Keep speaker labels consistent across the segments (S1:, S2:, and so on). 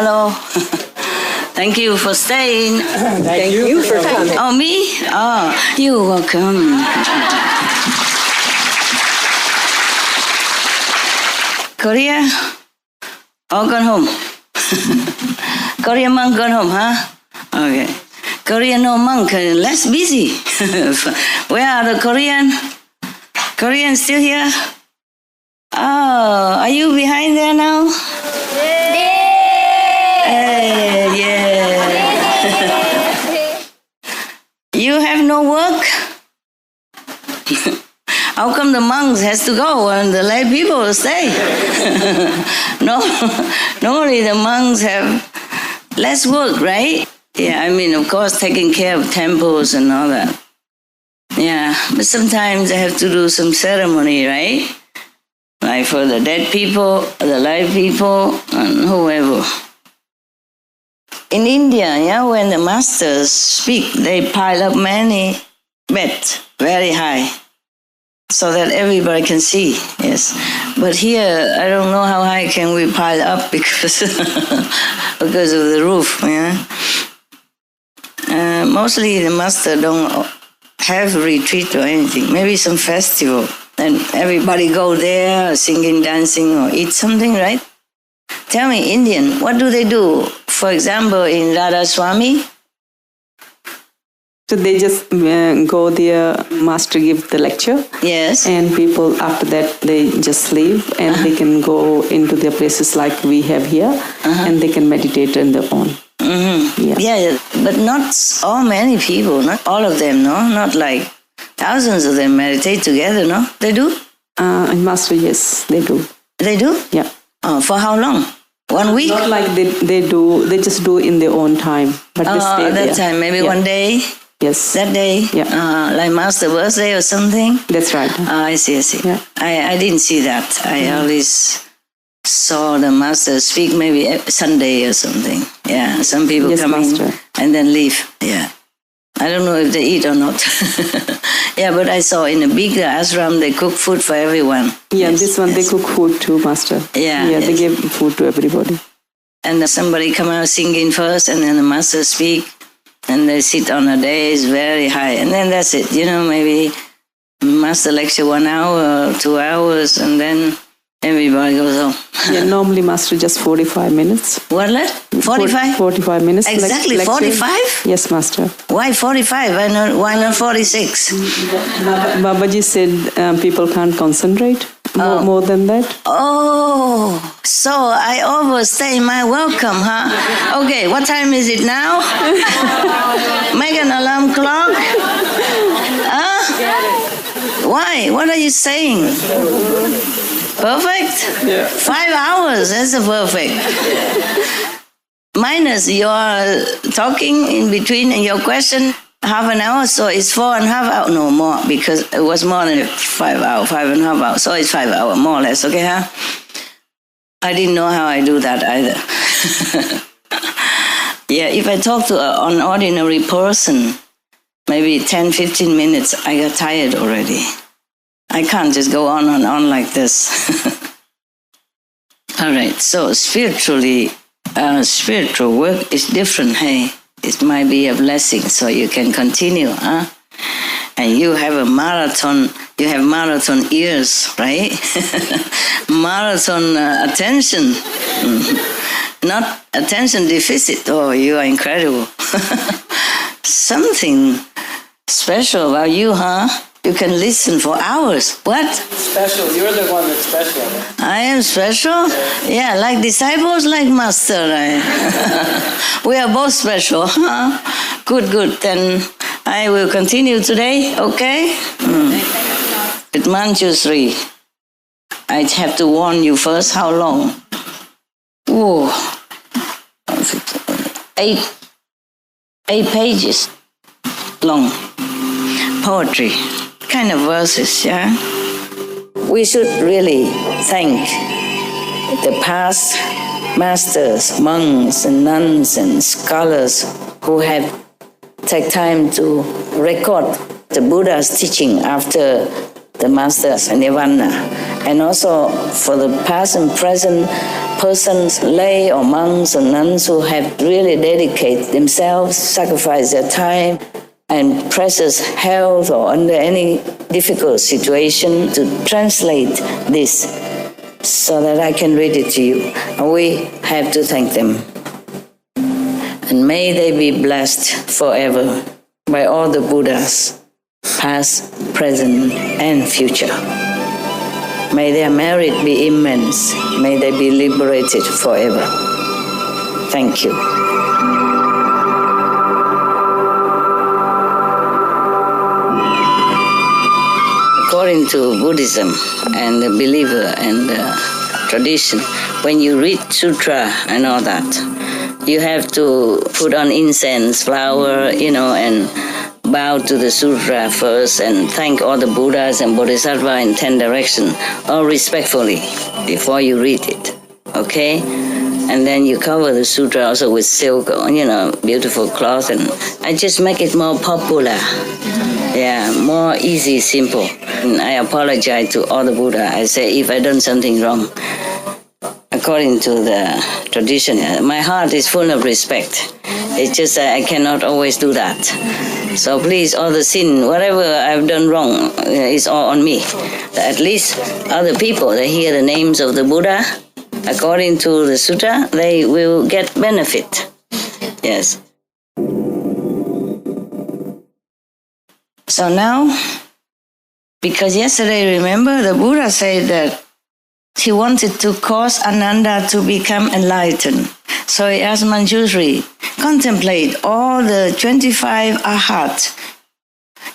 S1: Hello. Thank you for staying.
S2: Thank you for coming.
S1: Oh, me? Oh, you're welcome. Korea? All gone home. Korean monk gone home, huh? Okay. Korean no monk, less busy. Where are the Korean? Korean still here? Oh, are you behind there now? Yeah. You have no work? How come the monks has to go and the lay people stay? No, normally the monks have less work, right? Yeah, I mean, of course, taking care of temples and all that. Yeah, but sometimes they have to do some ceremony, right? Like for the dead people, the live people, and whoever. In India, yeah, when the masters speak, they pile up many beds very high so that everybody can see, yes. But here, I don't know how high can we pile up because of the roof, yeah. Mostly the master don't have retreat or anything, maybe some festival. And everybody go there, singing, dancing, or eat something, right? Tell me, Indian, what do they do? For example, in Radha Swami?
S2: So they just go there, master give the lecture.
S1: Yes.
S2: And people after that, they just leave and they can go into their places like we have here and they can meditate on their own.
S1: Mm-hmm. Yeah, but not all many people, not all of them, no? Not like thousands of them meditate together, no? They do?
S2: Master, yes, they do.
S1: They do?
S2: Yeah.
S1: For how long? 1 week?
S2: Not like they do, they just do in their own time. But they stay
S1: at that
S2: there.
S1: time, maybe 1 day?
S2: Yes.
S1: That day?
S2: Yeah.
S1: Like master birthday or something?
S2: That's right.
S1: I see.
S2: Yeah.
S1: I didn't see that. I always saw the master speak maybe Sunday or something. Yeah, some people come in and then leave. Yeah. I don't know if they eat or not. Yeah, but I saw in a big ashram they cook food for everyone.
S2: Yeah, yes, this one they cook food too, master.
S1: Yeah,
S2: they give food to everybody.
S1: And somebody come out singing first and then the master speak and they sit on a dais very high and then that's it. You know, maybe master lecture 1 hour or 2 hours and then everybody goes home.
S2: Yeah, normally master just 45 minutes.
S1: What? 45?
S2: 45 minutes.
S1: Exactly, 45?
S2: Yes, master.
S1: Why 45? Why not 46?
S2: Babaji said people can't concentrate more than that.
S1: Oh, so I overstay my welcome, huh? Okay, what time is it now? Make an alarm clock? Huh? Why? What are you saying? Perfect?
S2: Yeah.
S1: 5 hours, that's a perfect. Minus your talking in between and your question, half an hour, so it's 4.5 hours. No, more, because it was more than 5 hours, 5.5 hours. So it's 5 hours, more or less, okay, huh? I didn't know how I do that either. Yeah, if I talk to an ordinary person, maybe 10, 15 minutes, I got tired already. I can't just go on and on like this. All right, so spiritual work is different, hey? It might be a blessing, so you can continue, huh? And you have a marathon, you have marathon ears, right? Marathon attention, not attention deficit. Oh, you are incredible. Something special about you, huh? You can listen for hours. What?
S3: Special. You're the one that's special.
S1: I am special? Yeah, like disciples, like master. Right? We are both special. Huh? Good. Then I will continue today, okay? With Manjusri. I have to warn you first, how long? Whoa. 8 pages long. Poetry. Kind of verses, yeah? We should really thank the past masters, monks and nuns and scholars who have taken time to record the Buddha's teaching after the master's nirvana, and also for the past and present persons, lay or monks or nuns who have really dedicated themselves, sacrificed their time and precious health or under any difficult situation to translate this so that I can read it to you. And we have to thank them. And may they be blessed forever by all the Buddhas, past, present, and future. May their merit be immense. May they be liberated forever. Thank you. According to Buddhism and the believer and the tradition, when you read sutra and all that, you have to put on incense, flower, and bow to the sutra first and thank all the Buddhas and Bodhisattva in 10 directions, all respectfully, before you read it, okay? And then you cover the sutra also with silk, beautiful cloth, and I just make it more popular. Yeah, more easy, simple. And I apologize to all the Buddha. I say if I done something wrong, according to the tradition, my heart is full of respect. It's just I cannot always do that. So please, all the sin, whatever I've done wrong, is all on me. At least other people, they hear the names of the Buddha, according to the sutra, they will get benefit. Yes. So now, because yesterday, remember, the Buddha said that he wanted to cause Ananda to become enlightened. So he asked Manjushri, contemplate all the 25 arhat,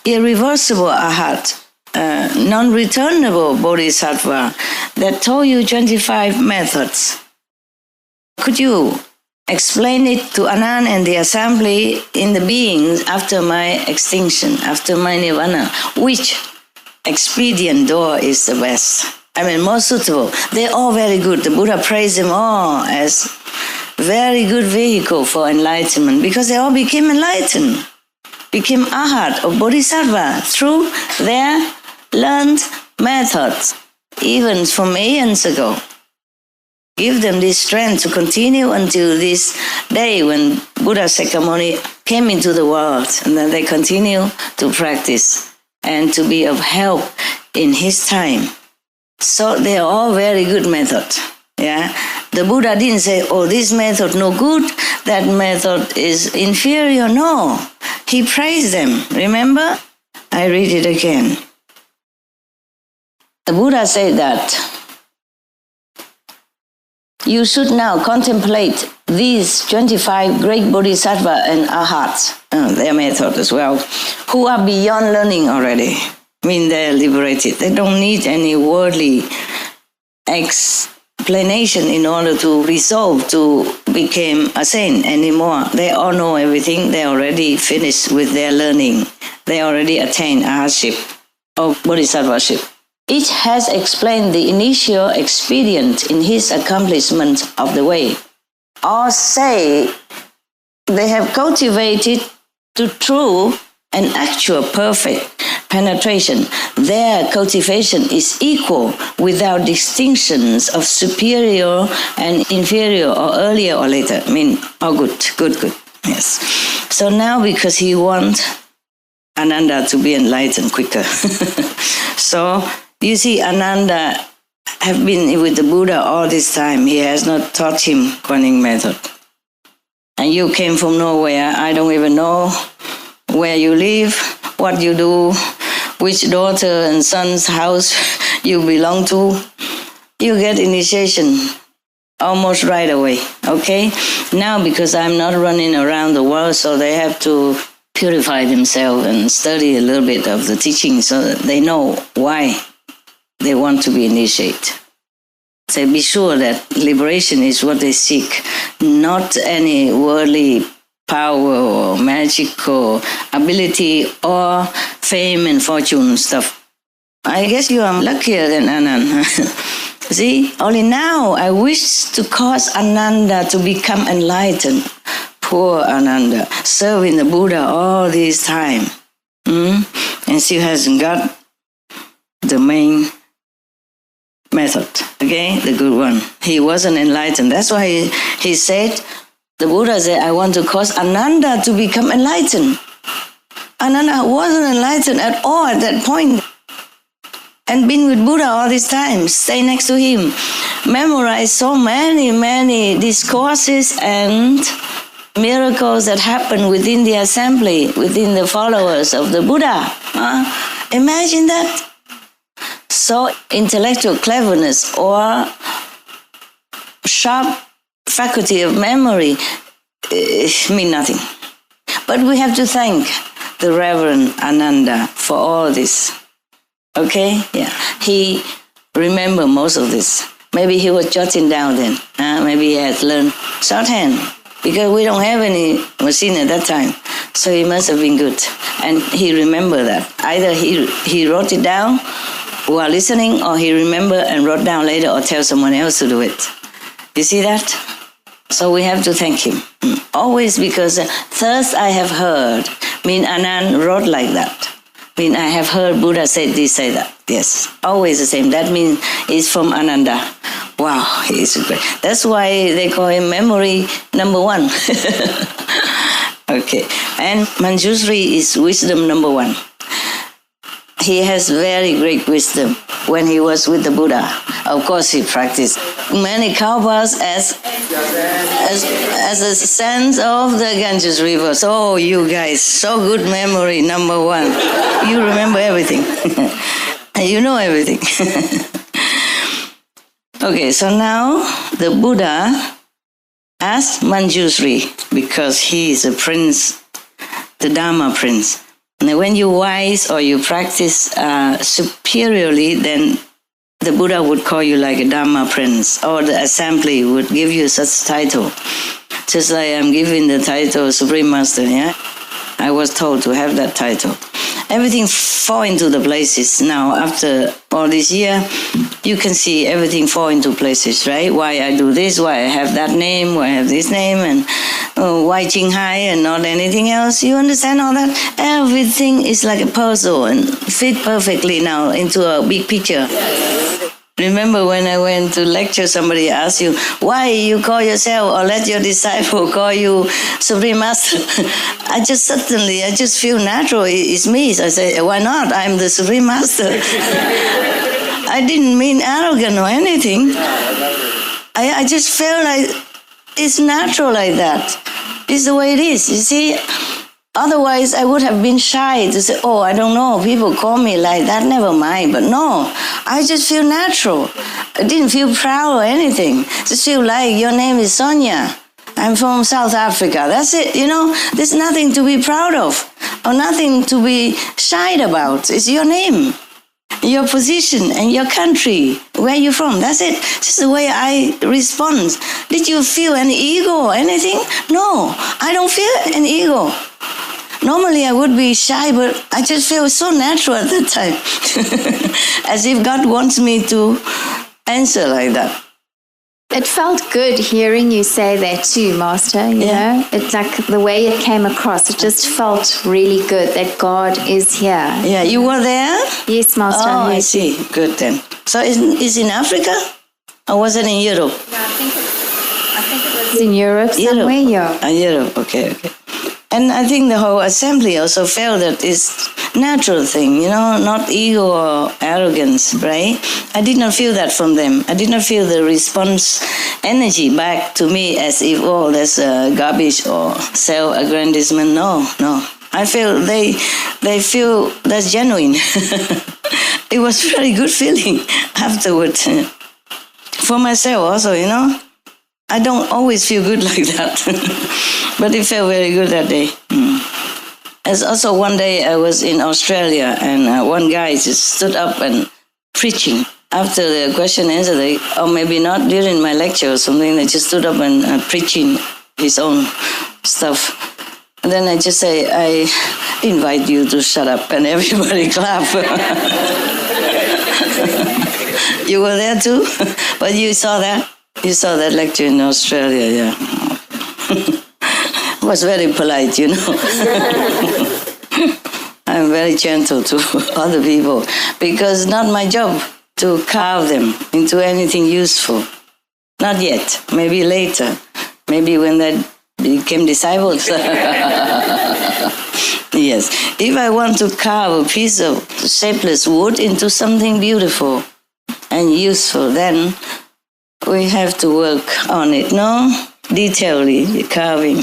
S1: irreversible arhat, non-returnable bodhisattva that told you 25 methods. Could you explain it to Anand and the assembly in the beings after my extinction, after my nirvana? Which expedient door is the best? Most suitable. They're all very good. The Buddha praised them all as very good vehicle for enlightenment because they all became enlightened, became arhat or bodhisattva through their learned methods, even from aeons ago. Give them this strength to continue until this day when Buddha Sakyamuni came into the world, and then they continue to practice and to be of help in his time. So they are all very good methods. Yeah, the Buddha didn't say, oh, this method no good, that method is inferior. No, he praised them. Remember? I read it again. The Buddha said that you should now contemplate these 25 great bodhisattva and arhats, their method as well, who are beyond learning already. They're liberated. They don't need any worldly explanation in order to resolve to become a saint anymore. They all know everything. They already finished with their learning. They already attained arhatship or bodhisattvaship. Each has explained the initial expedient in his accomplishment of the way. All say they have cultivated to true and actual perfect penetration. Their cultivation is equal without distinctions of superior and inferior or earlier or later. All good. Yes. So now because he wants Ananda to be enlightened quicker. So you see, Ananda have been with the Buddha all this time. He has not taught him Kuan method. And you came from nowhere. I don't even know where you live, what you do, which daughter and son's house you belong to. You get initiation almost right away, okay? Now, because I'm not running around the world, so they have to purify themselves and study a little bit of the teaching so that they know why they want to be initiated. So be sure that liberation is what they seek, not any worldly power or magical ability or fame and fortune stuff. I guess you are luckier than Anand. See, only now I wish to cause Ananda to become enlightened. Poor Ananda, serving the Buddha all this time. And she hasn't got the main method, okay, the good one. He wasn't enlightened. That's why he said, the Buddha said, I want to cause Ananda to become enlightened. Ananda wasn't enlightened at all at that point. And been with Buddha all this time, stay next to him, memorize so many discourses and miracles that happen within the assembly, within the followers of the Buddha. Imagine that. So intellectual cleverness or sharp faculty of memory mean nothing. But we have to thank the Reverend Ananda for all this. Okay? Yeah. He remembered most of this. Maybe he was jotting down then. Maybe he had learned shorthand. Because we don't have any machine at that time. So he must have been good. And he remembered that. Either he wrote it down while listening, or he remembered and wrote down later, or tell someone else to do it. You see that? So we have to thank him. Always, because first I have heard, mean Anand wrote like that. Mean I have heard Buddha say this, say that. Yes, always the same. That means it's from Ananda. Wow, he is great. That's why they call him memory number one. Okay, and Manjushri is wisdom number one. He has very great wisdom when he was with the Buddha. Of course, he practiced many kalpas as a sense of the Ganges River. So you guys, so good memory, number one. You remember everything. You know everything. Okay, so now the Buddha asked Manjushri, because he is a prince, the Dharma prince. And when you wise or you practice superiorly, then the Buddha would call you like a Dharma prince, or the assembly would give you such title. Just like I'm giving the title Supreme Master, yeah? I was told to have that title. Everything fall into the places now. After all this year, you can see everything fall into places, right? Why I do this, why I have that name, why I have this name, and why Qinghai and not anything else. You understand all that? Everything is like a puzzle and fit perfectly now into a big picture. Remember when I went to lecture, somebody asked you, why you call yourself or let your disciple call you Supreme Master? I just feel natural, it's me. So I say, why not? I'm the Supreme Master. I didn't mean arrogant or anything. I just felt like it's natural like that. It's the way it is, you see. Otherwise, I would have been shy to say, oh, I don't know, people call me like that, never mind. But no, I just feel natural. I didn't feel proud or anything. Just feel like your name is Sonia. I'm from South Africa. That's it, you know. There's nothing to be proud of or nothing to be shy about. It's your name, your position, and your country, where you're from. That's it. Just the way I respond. Did you feel any ego or anything? No, I don't feel any ego. Normally I would be shy, but I just feel so natural at that time. As if God wants me to answer like that.
S4: It felt good hearing you say that too, Master. You know, it's like the way it came across. It just felt really good that God is here.
S1: Yeah, you were there?
S4: Yes, Master.
S1: Oh, I see. Good then. So is in Africa? Or was it in Europe?
S4: No, I think it was in Europe somewhere. Yeah.
S1: Europe, okay. And I think the whole assembly also felt that it's natural thing, you know, not ego or arrogance, right? I did not feel that from them. I did not feel the response energy back to me as if, oh, that's garbage or self-aggrandizement. No. I feel they feel that's genuine. It was very good feeling afterwards. For myself also, you know. I don't always feel good like that. But it felt very good that day. As also one day I was in Australia and one guy just stood up and preaching. After the question and answer, or maybe not during my lecture or something, they just stood up and preaching his own stuff. And then I just say, I invite you to shut up, and everybody clap. You were there too? But you saw that? You saw that lecture in Australia, yeah. Was very polite, you know. I'm very gentle to other people because it's not my job to carve them into anything useful. Not yet. Maybe later. Maybe when they became disciples. Yes. If I want to carve a piece of shapeless wood into something beautiful and useful, then we have to work on it, no? Detailedly carving.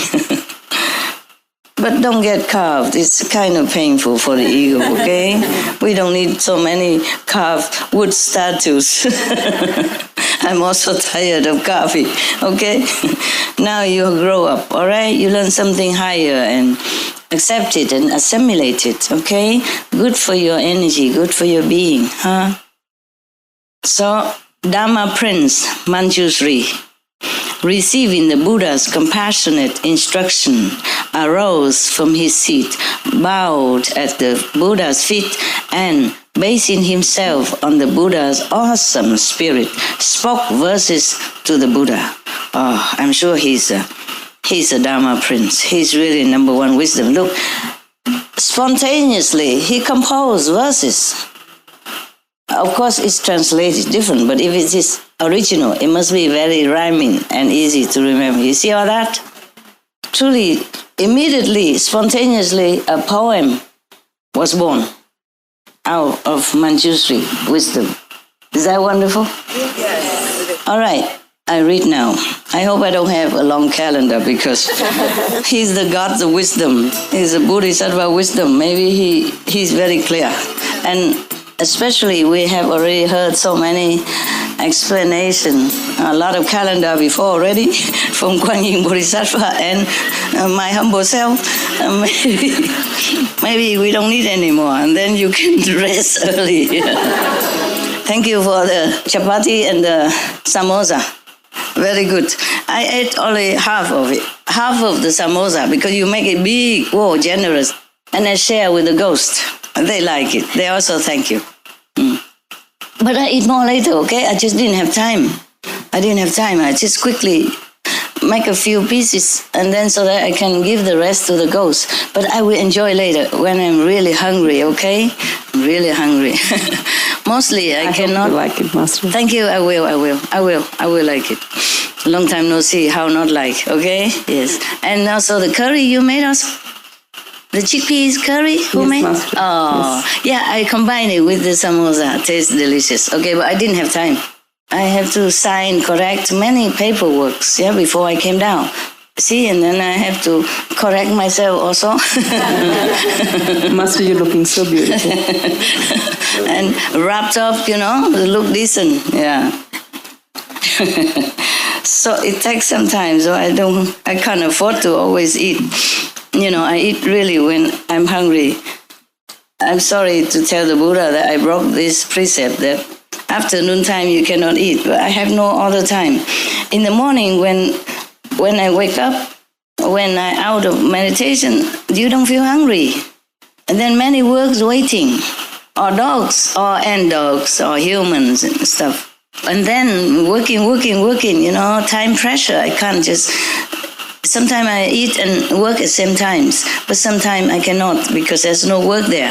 S1: But don't get carved. It's kind of painful for the ego, okay? We don't need so many carved wood statues. I'm also tired of carving, okay? Now you grow up, all right? You learn something higher and accept it and assimilate it, okay? Good for your energy, good for your being, huh? So, Dharma Prince Manjushri, receiving the Buddha's compassionate instruction, arose from his seat, bowed at the Buddha's feet, and basing himself on the Buddha's awesome spirit, spoke verses to the Buddha. Oh, I'm sure he's a Dharma Prince. He's really number one wisdom. Look, spontaneously, he composed verses. Of course, it's translated different, but if it is original, it must be very rhyming and easy to remember. You see all that? Truly, immediately, spontaneously, a poem was born out of Manjushri wisdom. Is that wonderful? Yes. All right, I read now. I hope I don't have a long calendar because he's the God of wisdom. He's a Bodhisattva wisdom. Maybe he's very clear. And especially we have already heard so many explanations, a lot of calendar before already from Kuan Yin Bodhisattva and my humble self. Maybe we don't need any more, and then you can rest early. Thank you for the chapati and the samosa. Very good. I ate only half of it, half of the samosa, because you make it big, generous, and I share with the ghost. They like it. They also thank you. But I eat more later, okay? I just didn't have time. I just quickly make a few pieces and then so that I can give the rest to the ghost. But I will enjoy later when I'm really hungry, okay? I'm really hungry. Mostly I cannot.
S2: Hope you like it, Master.
S1: Thank you. I will like it. Long time no see. How not like, okay? Yes. And also the curry you made us. The chickpeas curry, who made?
S2: Master.
S1: Oh, yes. Yeah, I combine it with the samosa. Tastes delicious. Okay, but I didn't have time. I have to correct many paperwork, before I came down. See, and then I have to correct myself also.
S2: Master, you're looking so beautiful.
S1: And wrapped up, look decent. Yeah. So it takes some time, so I can't afford to always eat. I eat really when I'm hungry. I'm sorry to tell the Buddha that I broke this precept that afternoon time you cannot eat, but I have no other time. In the morning when I wake up, when I'm out of meditation, you don't feel hungry. And then many works waiting, or dogs, or humans and stuff. And then working, time pressure. I can't just... Sometimes I eat and work at the same times, but sometimes I cannot because there's no work there.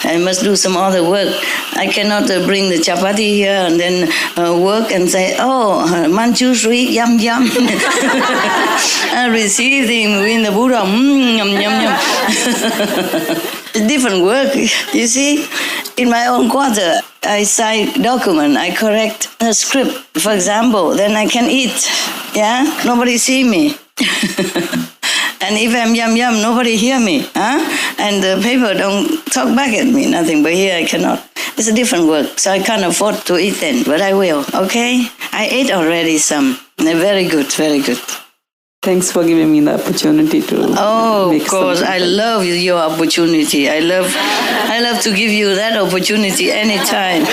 S1: I must do some other work. I cannot bring the chapati here and then work and say, Manjushri, yum yum. I receive him in the Buddha, yum yum yum. Different work, you see. In my own quarter, I sign document, I correct a script, for example, then I can eat. Yeah, nobody see me. And if I'm yum yum, nobody hear me, and the paper don't talk back at me, nothing, but here I cannot. It's a different work, so I can't afford to eat then, but I will, okay? I ate already some. They're very good, very good.
S2: Thanks for giving me the opportunity to
S1: of course, I love your opportunity. I love to give you that opportunity anytime.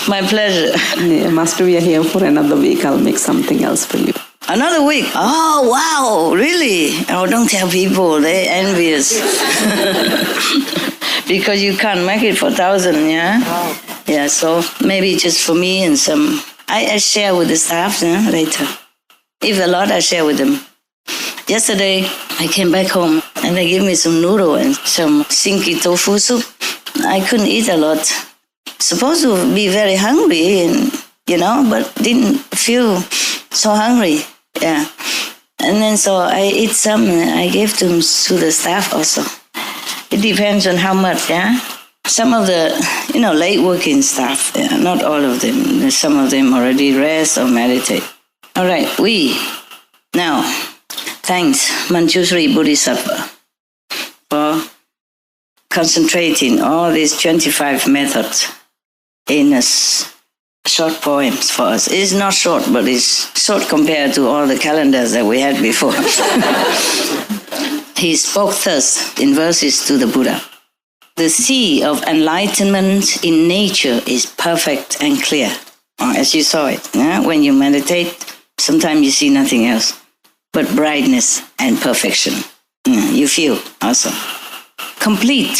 S1: My pleasure.
S2: Yeah, Master, we are here for another week. I'll make something else for you.
S1: Another week? Oh, wow, really? Oh, don't tell people, they're envious. Because you can't make it for 1,000, yeah? Wow. Yeah, so maybe just for me and some... I share with the staff later. If a lot, I share with them. Yesterday, I came back home and they gave me some noodle and some stinky tofu soup. I couldn't eat a lot. supposed to be very hungry, and but didn't feel so hungry. Yeah. And then so I eat some and I gave to the staff also. It depends on how much, yeah. Some of the, late working staff, yeah, not all of them. Some of them already rest or meditate. All right, now, thanks Manjushri Bodhisattva for concentrating all these 25 methods in a short poems for us. It's not short, but it's short compared to all the calendars that we had before. He spoke thus in verses to the Buddha. The sea of enlightenment in nature is perfect and clear. As you saw it, yeah? When you meditate, sometimes you see nothing else but brightness and perfection. You feel also. Complete,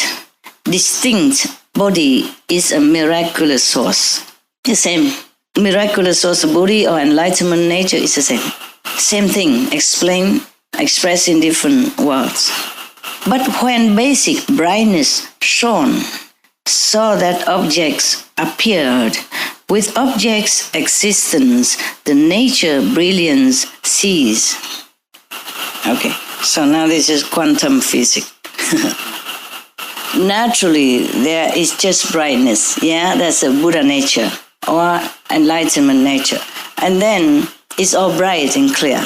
S1: distinct body is a miraculous source. The same. Miraculous source of body or enlightenment nature is the same. Same thing, expressed in different words. But when basic brightness shone, so that objects appeared, with objects' existence, the nature brilliance ceased. Okay, so now this is quantum physics. Naturally, there is just brightness. Yeah, that's a Buddha nature or enlightenment nature. And then it's all bright and clear.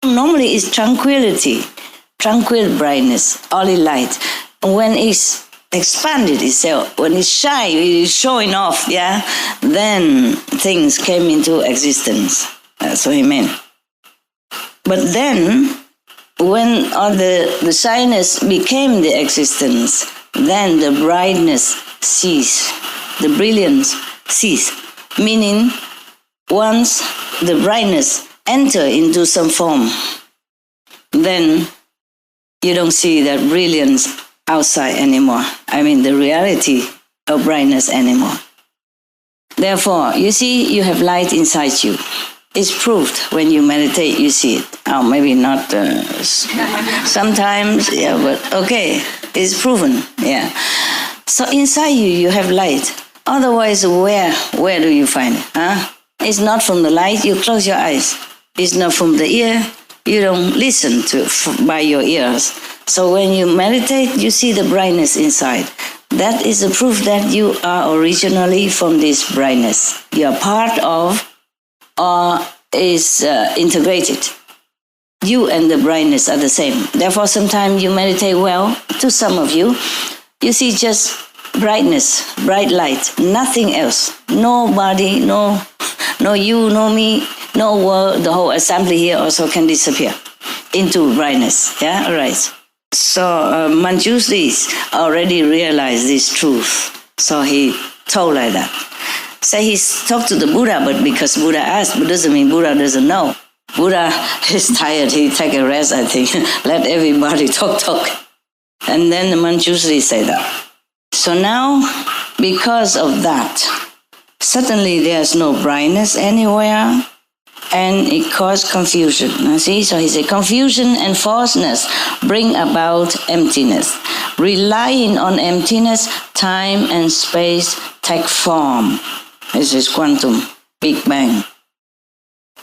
S1: Normally it's tranquility, tranquil brightness, only light. When it's expanded itself, when it's shy, it's showing off, yeah, then things came into existence. That's what he meant. But then, when all the shyness became the existence, then the brightness ceased, the brilliance ceased. Meaning, once the brightness enter into some form, then you don't see that brilliance outside anymore. I mean, the reality of brightness anymore. Therefore, you see, you have light inside you. It's proved when you meditate, you see it. Oh, maybe not sometimes, yeah, but okay, it's proven, yeah. So inside you, you have light. Otherwise, where do you find it? Huh? It's not from the light, you close your eyes. It's not from the ear, you don't listen to by your ears. So when you meditate, you see the brightness inside. That is a proof that you are originally from this brightness. You are part of or is integrated. You and the brightness are the same. Therefore, sometimes you meditate well. To some of you, you see just brightness, bright light, nothing else. Nobody, no you, no me, no world. The whole assembly here also can disappear into brightness. Yeah, all right. So Manjushri already realized this truth. So he told like that. Say he talked to the Buddha, but because Buddha asked, but doesn't mean Buddha doesn't know. Buddha is tired, he take a rest, I think. Let everybody talk. And then the Manjushri said that. So now, because of that, suddenly there's no brightness anywhere, and it caused confusion. Now see, so he said, confusion and falseness bring about emptiness. Relying on emptiness, time and space take form. This is quantum, Big Bang.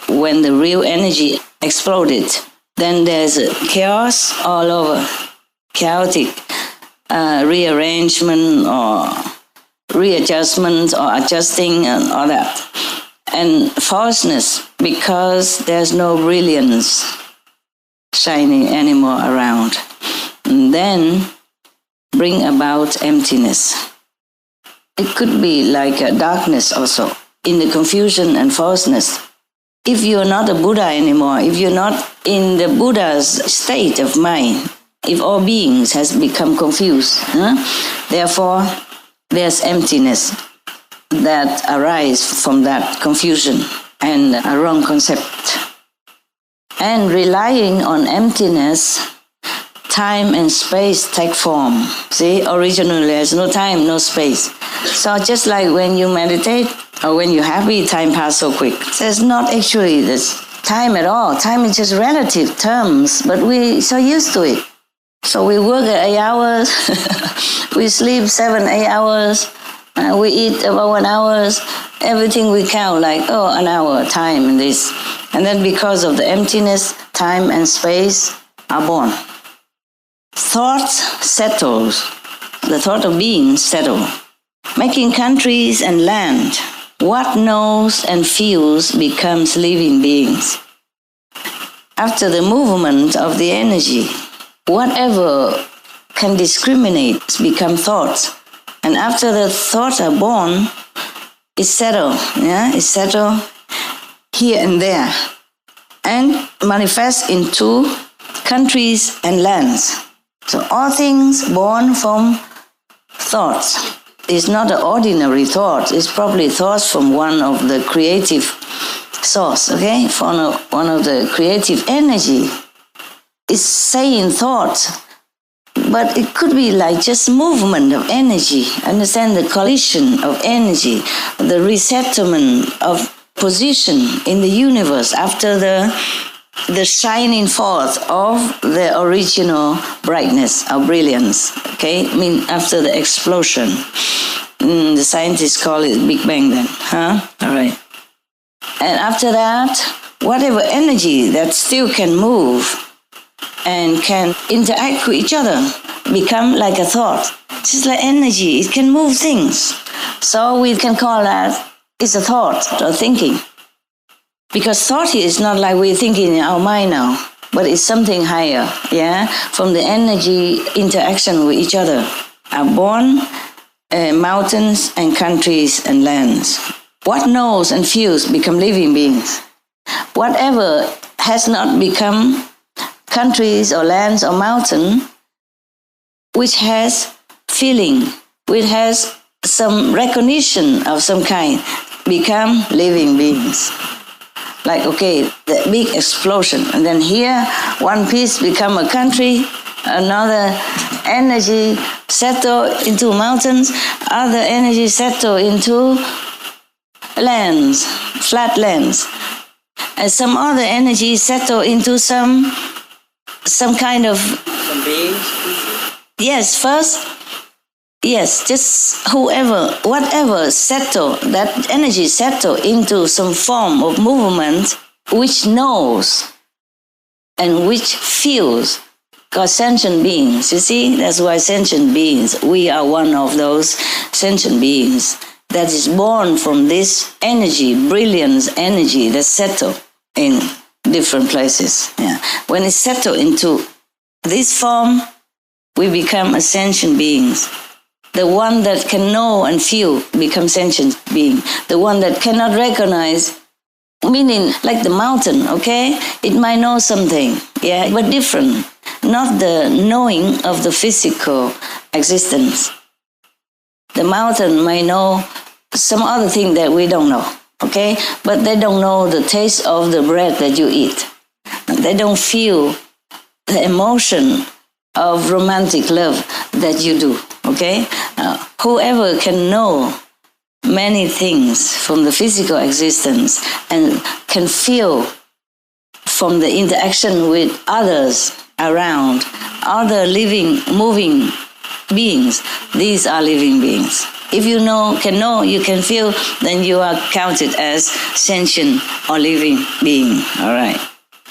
S1: When the real energy exploded, then there's a chaos all over, chaotic rearrangement or readjustment or adjusting and all that. And falseness, because there's no brilliance shining anymore around. And then bring about emptiness. It could be like a darkness also, in the confusion and falseness. If you're not a Buddha anymore, if you're not in the Buddha's state of mind, if all beings has become confused, therefore there's emptiness that arises from that confusion and a wrong concept. And relying on emptiness, time and space take form. See, originally there's no time, no space. So just like when you meditate or when you're happy, time passes so quick. There's not actually this time at all. Time is just relative terms, but we're so used to it. So we work 8 hours, we sleep 7, 8 hours, We eat about 1 hour, everything we count like, an hour, time, and this. And then because of the emptiness, time and space are born. Thought settles. The thought of being settle. Making countries and land. What knows and feels becomes living beings. After the movement of the energy, whatever can discriminate become thoughts. And after the thoughts are born, it's settled. It's settled here and there. And manifest into countries and lands. So all things born from thoughts. It's not an ordinary thought. It's probably thoughts from one of the creative source, okay? From one of the creative energy. It's saying thoughts, but it could be like just movement of energy. Understand the collision of energy, the resettlement of position in the universe after the shining forth of the original brightness or brilliance, okay? I mean, after the explosion. The scientists call it Big Bang then, All right. And after that, whatever energy that still can move and can interact with each other become like a thought. Just like energy, it can move things. So we can call that it's a thought or thinking. Because thought is not like we're thinking in our mind now, but it's something higher, from the energy interaction with each other are born mountains and countries and lands. What knows and feels become living beings. Whatever has not become countries or lands or mountain, which has feeling, which has some recognition of some kind, become living beings. Like, okay, the big explosion, and then here, one piece become a country, another energy settle into mountains, other energy settle into lands, flat lands, and some other energy settle into some kind of...
S3: Some beings?
S1: Yes, just whatever settle, that energy settle into some form of movement which knows and which feels, called sentient beings. You see, that's why sentient beings, we are one of those sentient beings that is born from this energy, brilliance energy that settle in different places. When it settle into this form, we become a sentient beings. The one that can know and feel becomes sentient being. The one that cannot recognize, meaning like the mountain, okay? It might know something, but different. Not the knowing of the physical existence. The mountain might know some other thing that we don't know, okay? But they don't know the taste of the bread that you eat. They don't feel the emotion of romantic love that you do, okay? Whoever can know many things from the physical existence and can feel from the interaction with others around, other living, moving beings, these are living beings. If you can know, you can feel, then you are counted as sentient or living being, all right?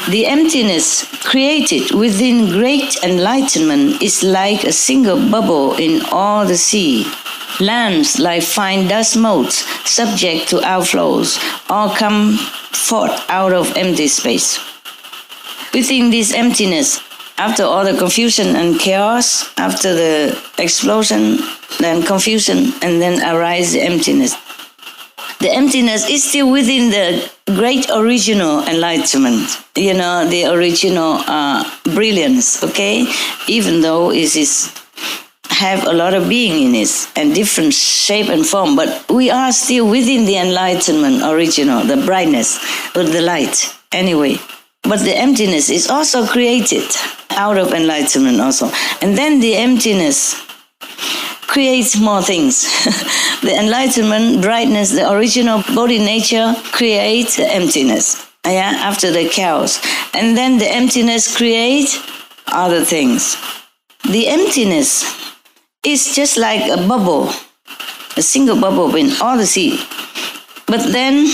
S1: The emptiness created within great enlightenment is like a single bubble in all the sea. Lands like fine dust motes, subject to outflows, all come forth out of empty space. Within this emptiness, after all the confusion and chaos, after the explosion, then confusion, and then arise the emptiness. The emptiness is still within the great original enlightenment, the original brilliance, okay? Even though it is have a lot of being in it and different shape and form, but we are still within the enlightenment original, the brightness or the light, anyway. But the emptiness is also created out of enlightenment also. And then the emptiness creates more things. The enlightenment, brightness, the original body nature creates the emptiness, after the chaos. And then the emptiness creates other things. The emptiness is just like a bubble a single bubble in all the sea. But then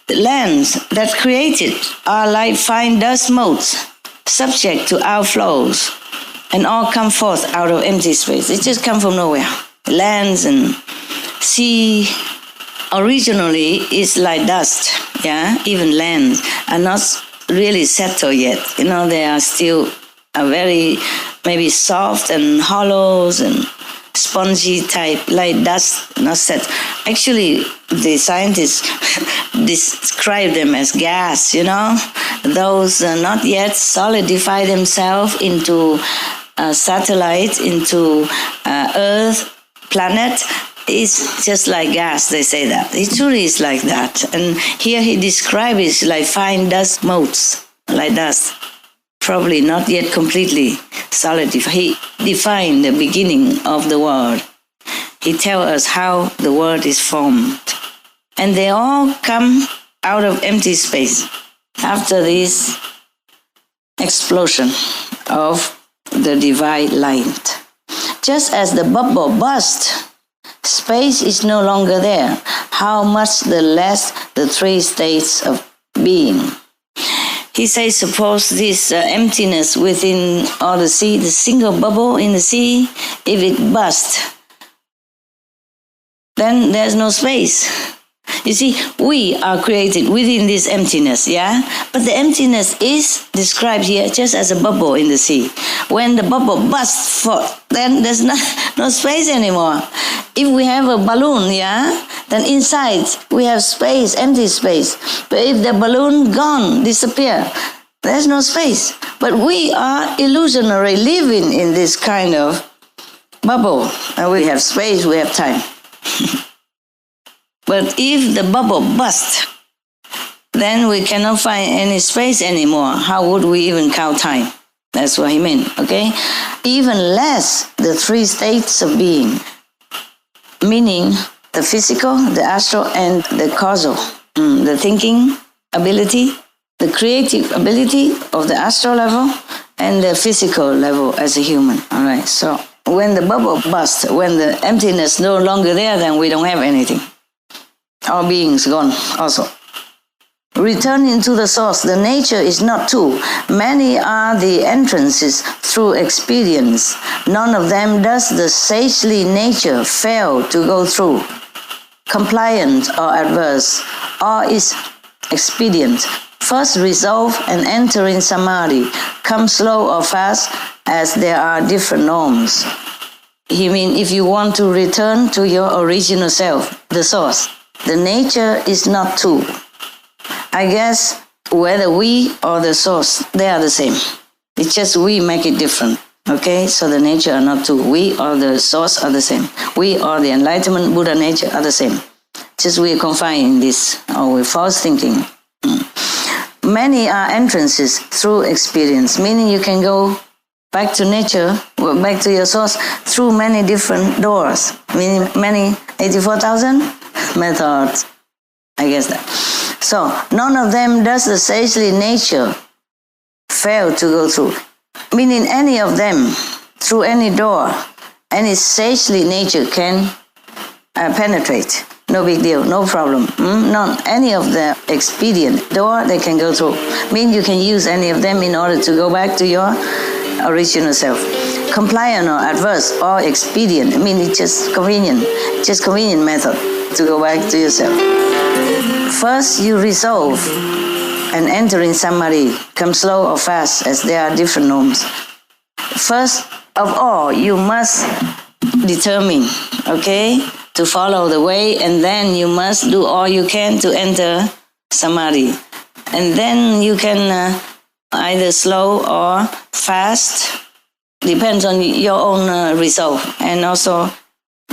S1: the lands that created are like fine dust motes, subject to outflows, and all come forth out of empty space. They just come from nowhere. Lands and sea originally is like dust, even lands are not really settled yet. They are still very maybe soft and hollows and spongy type, like dust, not set. Actually, the scientists describe them as gas, Those not yet solidify themselves into satellite, into Earth, planet, is just like gas, they say that. It truly is like that. And here he describes it like fine dust motes, like dust. Probably not yet completely solidified. He defined the beginning of the world. He tells us how the world is formed. And they all come out of empty space after this explosion of the divine light. Just as the bubble burst, space is no longer there. How much the less the three states of being. He says, suppose this emptiness within all the sea, the single bubble in the sea, if it bursts, then there's no space. You see, we are created within this emptiness, But the emptiness is described here just as a bubble in the sea. When the bubble bursts forth, then there's no space anymore. If we have a balloon, then inside we have space, empty space. But if the balloon gone, disappear, there's no space. But we are illusionary living in this kind of bubble. And we have space, we have time. But if the bubble bursts, then we cannot find any space anymore. How would we even count time? That's what he meant, okay? Even less the three states of being, meaning the physical, the astral, and the causal. The thinking ability, the creative ability of the astral level, and the physical level as a human. All right, so when the bubble bursts, when the emptiness no longer there, then we don't have anything. Our being's gone also. Returning to the source, the nature is not two. Many are the entrances through experience. None of them does the sagely nature fail to go through. Compliant or adverse, or is expedient. First resolve and enter in samadhi. Come slow or fast, as there are different norms. He means if you want to return to your original self, the source, the nature is not two. I guess whether we or the source, they are the same. It's just we make it different. Okay, so the nature are not two. We or the source are the same. We or the enlightenment Buddha nature are the same. Just we are confined in this, or with false thinking. Many are entrances through experience, meaning you can go back to nature, back to your source, through many different doors, meaning many 84,000 methods. I guess that. So, none of them does the sagely nature fail to go through. Meaning any of them, through any door, any sagely nature can penetrate. No big deal, no problem. Any of the expedient door they can go through. Mean you can use any of them in order to go back to your original self. Compliant or adverse or expedient, I mean it's just convenient method to go back to yourself. First you resolve and enter in samadhi. Come slow or fast, as there are different norms. First of all, you must determine, okay, to follow the way, and then you must do all you can to enter samadhi. And then you can either slow or fast, depends on your own resolve, and also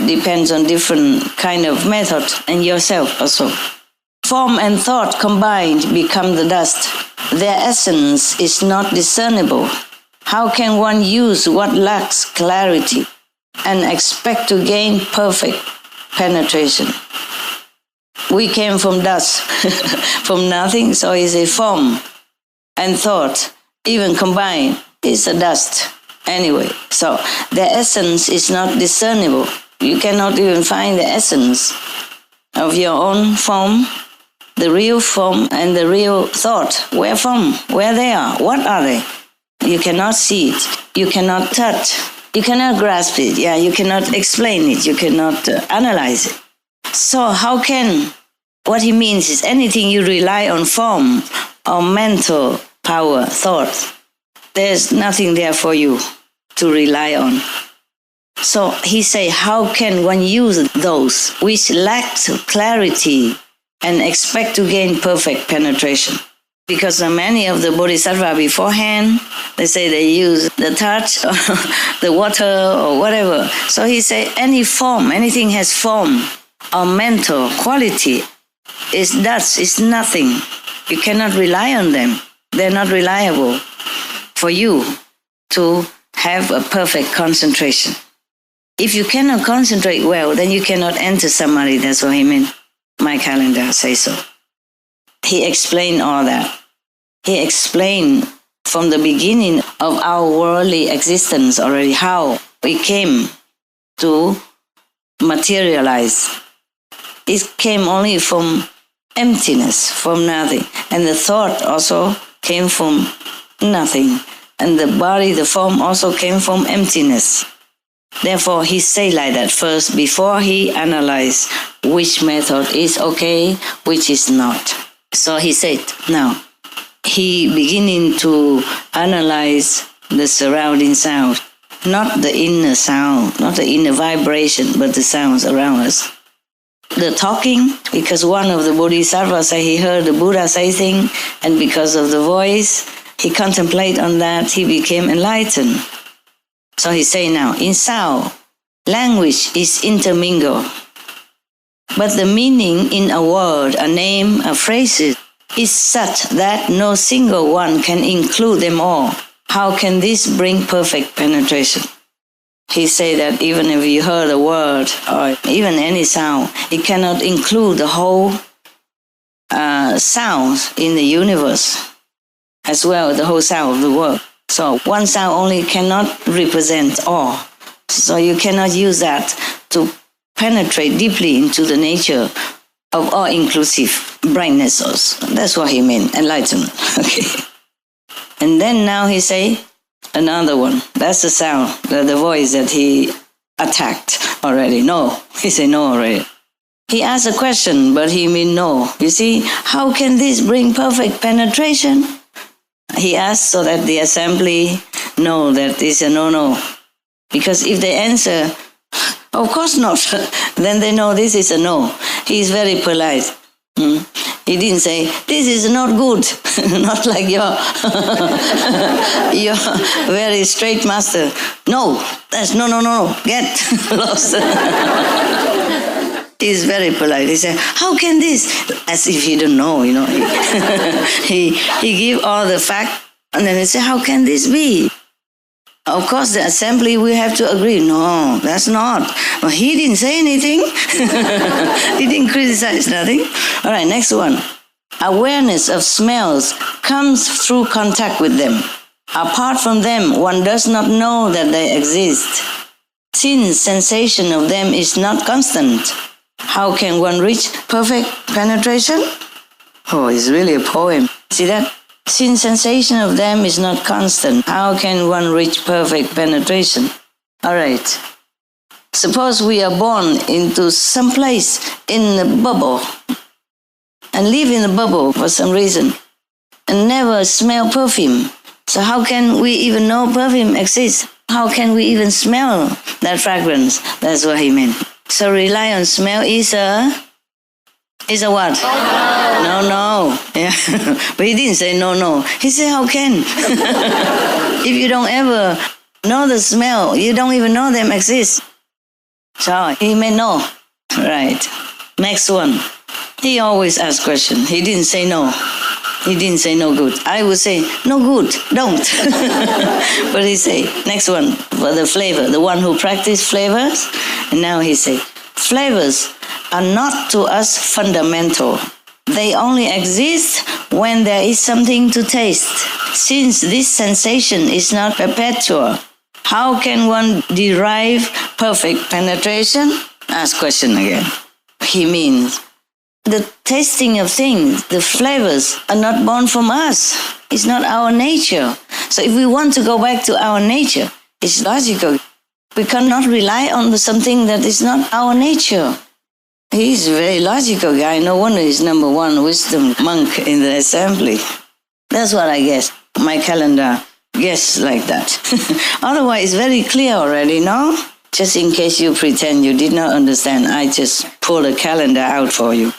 S1: depends on different kind of method and yourself also. Form and thought combined become the dust. Their essence is not discernible. How can one use what lacks clarity and expect to gain perfect penetration? We came from dust, from nothing, so it's a form and thought, even combined, is a dust anyway. So their essence is not discernible. you cannot even find the essence of your own form, the real form and the real thought. Where from? Where they are? What are they? You cannot see it. You cannot touch. You cannot grasp it. Yeah, you cannot explain it. You cannot analyze it. So how can, what he means is anything you rely on form or mental power, thought, there's nothing there for you to rely on. So he say, how can one use those which lack clarity and expect to gain perfect penetration? Because many of the bodhisattva beforehand, they say they use the touch or the water or whatever. So he say any form, anything has form or mental quality is dust, is nothing. You cannot rely on them. They're not reliable for you to have a perfect concentration. If you cannot concentrate well, then you cannot enter samadhi. That's what he meant. My calendar says so. He explained all that. He explained from the beginning of our worldly existence already how we came to materialize. It came only from emptiness, from nothing. And the thought also came from nothing. And the body, the form also came from emptiness. Therefore, he say like that first before he analyze which method is okay, which is not. So he said, now, he beginning to analyze the surrounding sound, not the inner sound, not the inner vibration, but the sounds around us. The talking, because one of the bodhisattvas say he heard the Buddha say thing, and because of the voice, he contemplate on that, he became enlightened. So he say now, in sound, language is intermingled, but the meaning in a word, a name, a phrase is such that no single one can include them all. How can this bring perfect penetration? He say that even if you heard a word or even any sound, it cannot include the whole sounds in the universe, as well as the whole sound of the world. So one sound only cannot represent all. So you cannot use that to penetrate deeply into the nature of all-inclusive brightness. That's what he meant, enlightenment. Okay. And then now he say another one. That's the sound, the voice that he attacked already. No. He say no already. He asked a question, but he mean no. You see, how can this bring perfect penetration? He asked so that the assembly know that it's a no-no. Because if they answer, of course not, then they know this is a no. He is very polite. He didn't say, this is not good. Not like your very straight master. No, that's no. Get lost. He's very polite. He said, how can this? As if he don't know, you know. He give all the fact, and then he said, how can this be? Of course, the assembly will have to agree. No, that's not. But he didn't say anything. He didn't criticize nothing. All right, next one. Awareness of smells comes through contact with them. Apart from them, one does not know that they exist. Since sensation of them is not constant, how can one reach perfect penetration? Oh, it's really a poem. See that? Since sensation of them is not constant, how can one reach perfect penetration? All right. Suppose we are born into some place in a bubble and live in a bubble for some reason and never smell perfume. So how can we even know perfume exists? How can we even smell that fragrance? That's what he meant. So rely on smell is a what? No. Yeah. But he didn't say no. He said, how can? If you don't ever know the smell, you don't even know them exist. So he meant no. Right. Next one. He always asks questions. He didn't say no. He didn't say no good. I would say, no good, don't. But he say, next one, for the flavor, the one who practice flavors. And now he say, flavors are not to us fundamental. They only exist when there is something to taste. Since this sensation is not perpetual, How can one derive perfect penetration? Ask question again. He means the tasting of things, the flavors are not born from us. It's not our nature. So if we want to go back to our nature, it's logical. We cannot rely on something that is not our nature. He's a very logical guy. No wonder he's number one wisdom monk in the assembly. That's what I guess. My calendar guess like that. Otherwise, it's very clear already, no? Just in case you pretend you did not understand, I just pull a calendar out for you.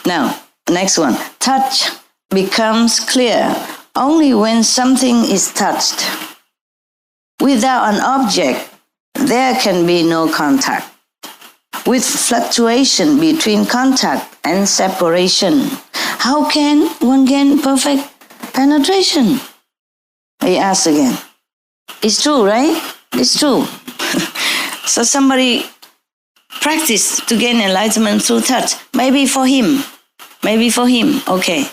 S1: Now, next one. Touch becomes clear only when something is touched. Without an object, there can be no contact. With fluctuation between contact and separation, how can one gain perfect penetration? He asks again. It's true, right? It's true. So somebody practiced to gain enlightenment through touch. Maybe for him, okay.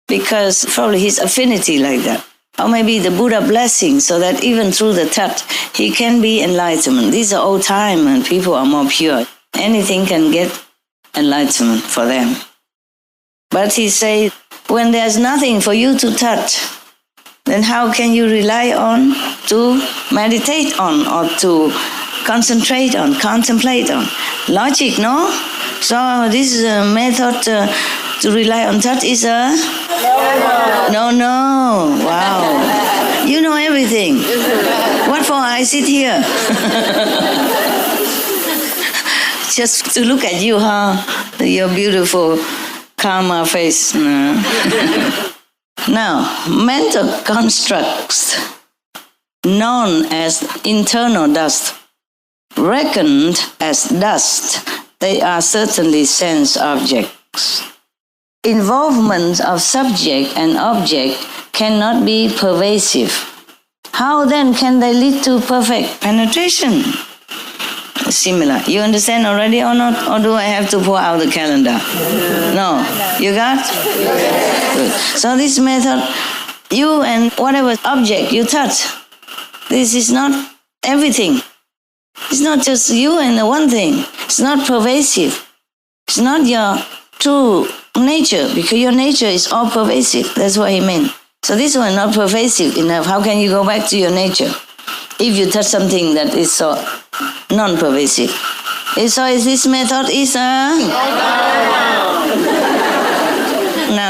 S1: Because probably his affinity like that. Or maybe the Buddha blessing, so that even through the touch, he can be enlightenment. These are old time and people are more pure. Anything can get enlightenment for them. But he says, when there's nothing for you to touch, then how can you rely on to meditate on or to concentrate on, contemplate on? Logic, no? So this is a method to rely on touch is a... No. Wow. You know everything. What for I sit here? Just to look at you, huh? Your beautiful karma face. Now, mental constructs known as internal dust, reckoned as dust, they are certainly sense objects. Involvement of subject and object cannot be pervasive. How then can they lead to perfect penetration? Similar. You understand already or not? Or do I have to pull out the calendar? No. You got? Good. So this method, you and whatever object you touch, this is not everything. It's not just you and the one thing. It's not pervasive. It's not your true nature, because your nature is all pervasive. That's what he meant. So this one not pervasive enough. How can you go back to your nature if you touch something that is so non-pervasive? So is this method is Now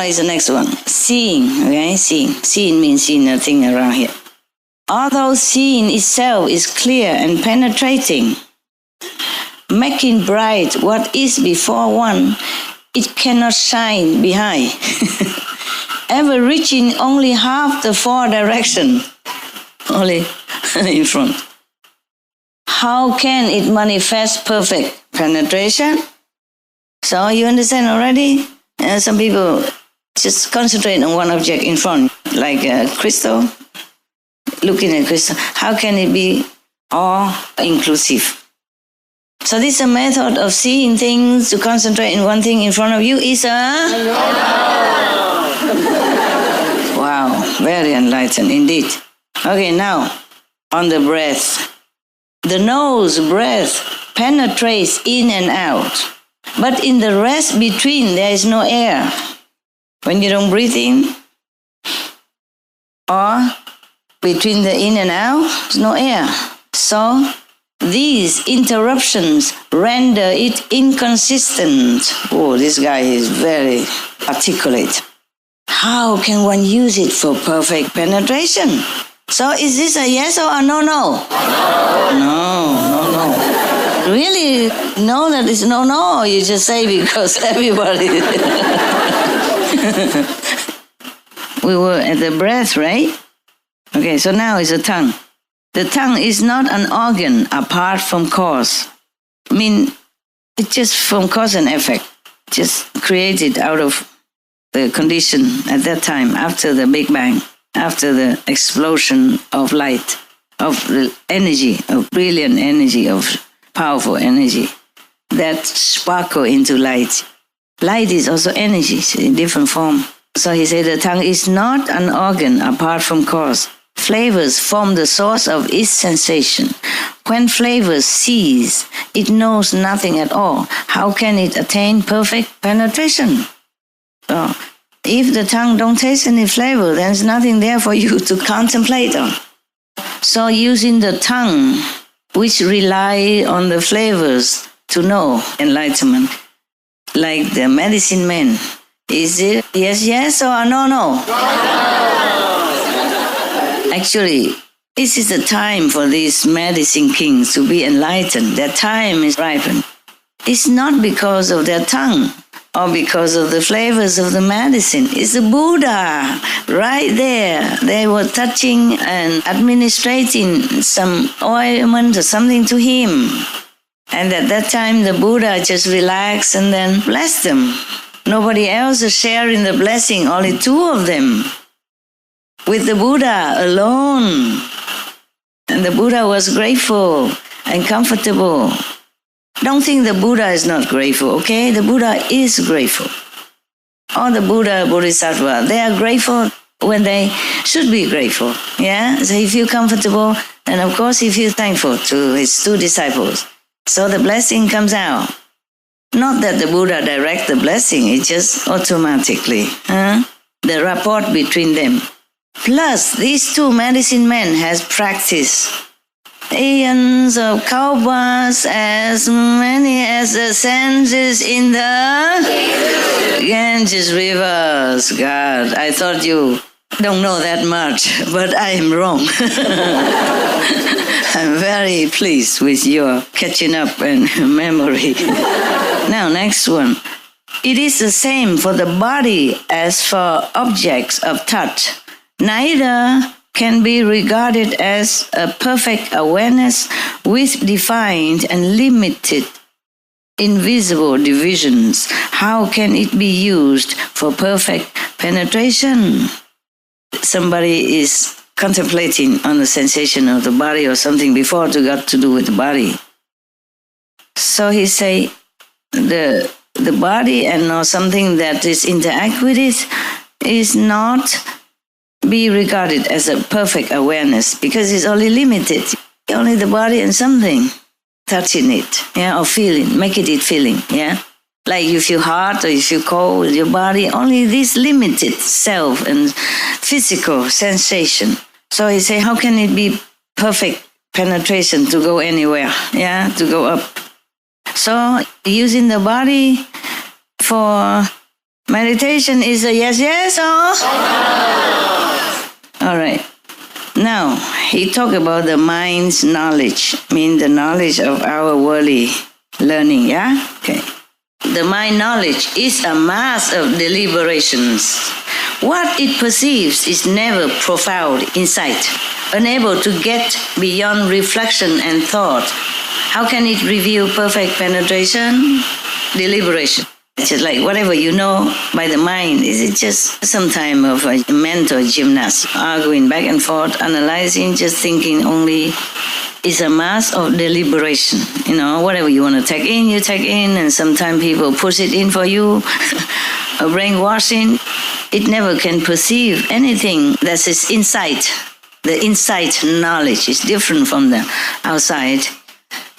S1: is the next one. Seeing, okay? Seeing means seeing nothing around here. Although seeing itself is clear and penetrating, making bright what is before one, it cannot shine behind, ever reaching only half the four direction, only in front. How can it manifest perfect penetration? So you understand already? Some people just concentrate on one object in front, like a crystal, looking at crystal. How can it be all-inclusive? So this is a method of seeing things, to concentrate in one thing in front of you is Wow, very enlightened indeed. Okay, now, on the breath. The nose breath penetrates in and out, but in the rest between there is no air. When you don't breathe in, or between the in and out, there's no air. So, these interruptions render it inconsistent. Oh, this guy is very articulate. How can one use it for perfect penetration? So is this a yes or a no? No. Really know that it's no, or you just say because everybody... We were at the breath, right? Okay, so now is the tongue. The tongue is not an organ apart from cause. I mean, it's just from cause and effect. Just created out of the condition at that time, after the Big Bang, after the explosion of light, of the energy, of brilliant energy, of powerful energy, that sparkle into light. Light is also energy in different form. So he said the tongue is not an organ apart from cause. flavors form the source of its sensation. When flavors cease, it knows nothing at all. How can it attain perfect penetration? So, if the tongue don't taste any flavor, there's nothing there for you to contemplate on. So using the tongue, which rely on the flavors to know enlightenment, like the medicine man, is it yes, yes, or no, no? Actually, this is the time for these medicine kings to be enlightened. Their time is ripened. It's not because of their tongue or because of the flavors of the medicine. It's the Buddha right there. They were touching and administrating some ointment or something to him. And at that time, the Buddha just relaxed and then blessed them. Nobody else is sharing the blessing, only two of them. With the Buddha alone. And the Buddha was grateful and comfortable. Don't think the Buddha is not grateful, okay? The Buddha is grateful. All the Buddha, Bodhisattva, they are grateful when they should be grateful. Yeah? So he feels comfortable, and of course he feels thankful to his two disciples. So the blessing comes out. Not that the Buddha directs the blessing, it's just automatically. The rapport between them. Plus, these two medicine men has practiced aeons of kalpas, as many as the senses in the Ganges rivers. God, I thought you don't know that much, but I am wrong. I'm very pleased with your catching up and memory. Now, next one. It is the same for the body as for objects of touch. Neither can be regarded as a perfect awareness with defined and limited invisible divisions. How can it be used for perfect penetration? Somebody is contemplating on the sensation of the body or something before it got to do with the body. So he say, the body and something that is interact with it is not be regarded as a perfect awareness because it's only limited. Only the body and something touching it, or feeling, making it feeling, Like you feel hot or you feel cold with your body, only this limited self and physical sensation. So he say, how can it be perfect penetration to go anywhere, to go up? So using the body for meditation is a yes, yes, or? All right. Now, he talked about the mind's knowledge, mean the knowledge of our worldly learning, Okay. The mind knowledge is a mass of deliberations. What it perceives is never profound insight, unable to get beyond reflection and thought. How can it reveal perfect penetration? Deliberation. It's just like whatever you know by the mind, is it just some time of a mental gymnast, arguing back and forth, analyzing, just thinking only. It's a mass of deliberation. Whatever you want to take in, you take in, and sometimes people push it in for you, a brainwashing. It never can perceive anything that is inside. The inside knowledge is different from the outside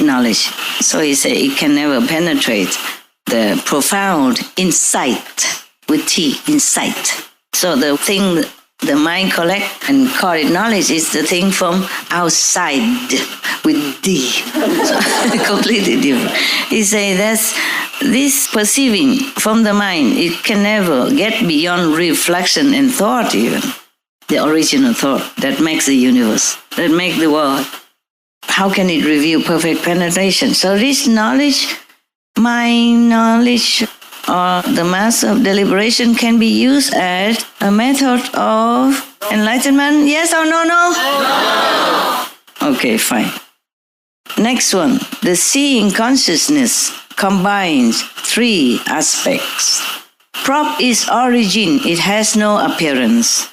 S1: knowledge. So he said it can never penetrate the profound insight with T, insight. So the thing the mind collect and call it knowledge is the thing from outside with D. So, completely different. He say that's this perceiving from the mind, it can never get beyond reflection and thought even. The original thought that makes the universe, that makes the world. How can it reveal perfect penetration? So this knowledge, mind knowledge, or the mass of deliberation can be used as a method of enlightenment? Yes or no? No. Okay, fine. Next one. The seeing consciousness combines three aspects. Prop is origin, it has no appearance.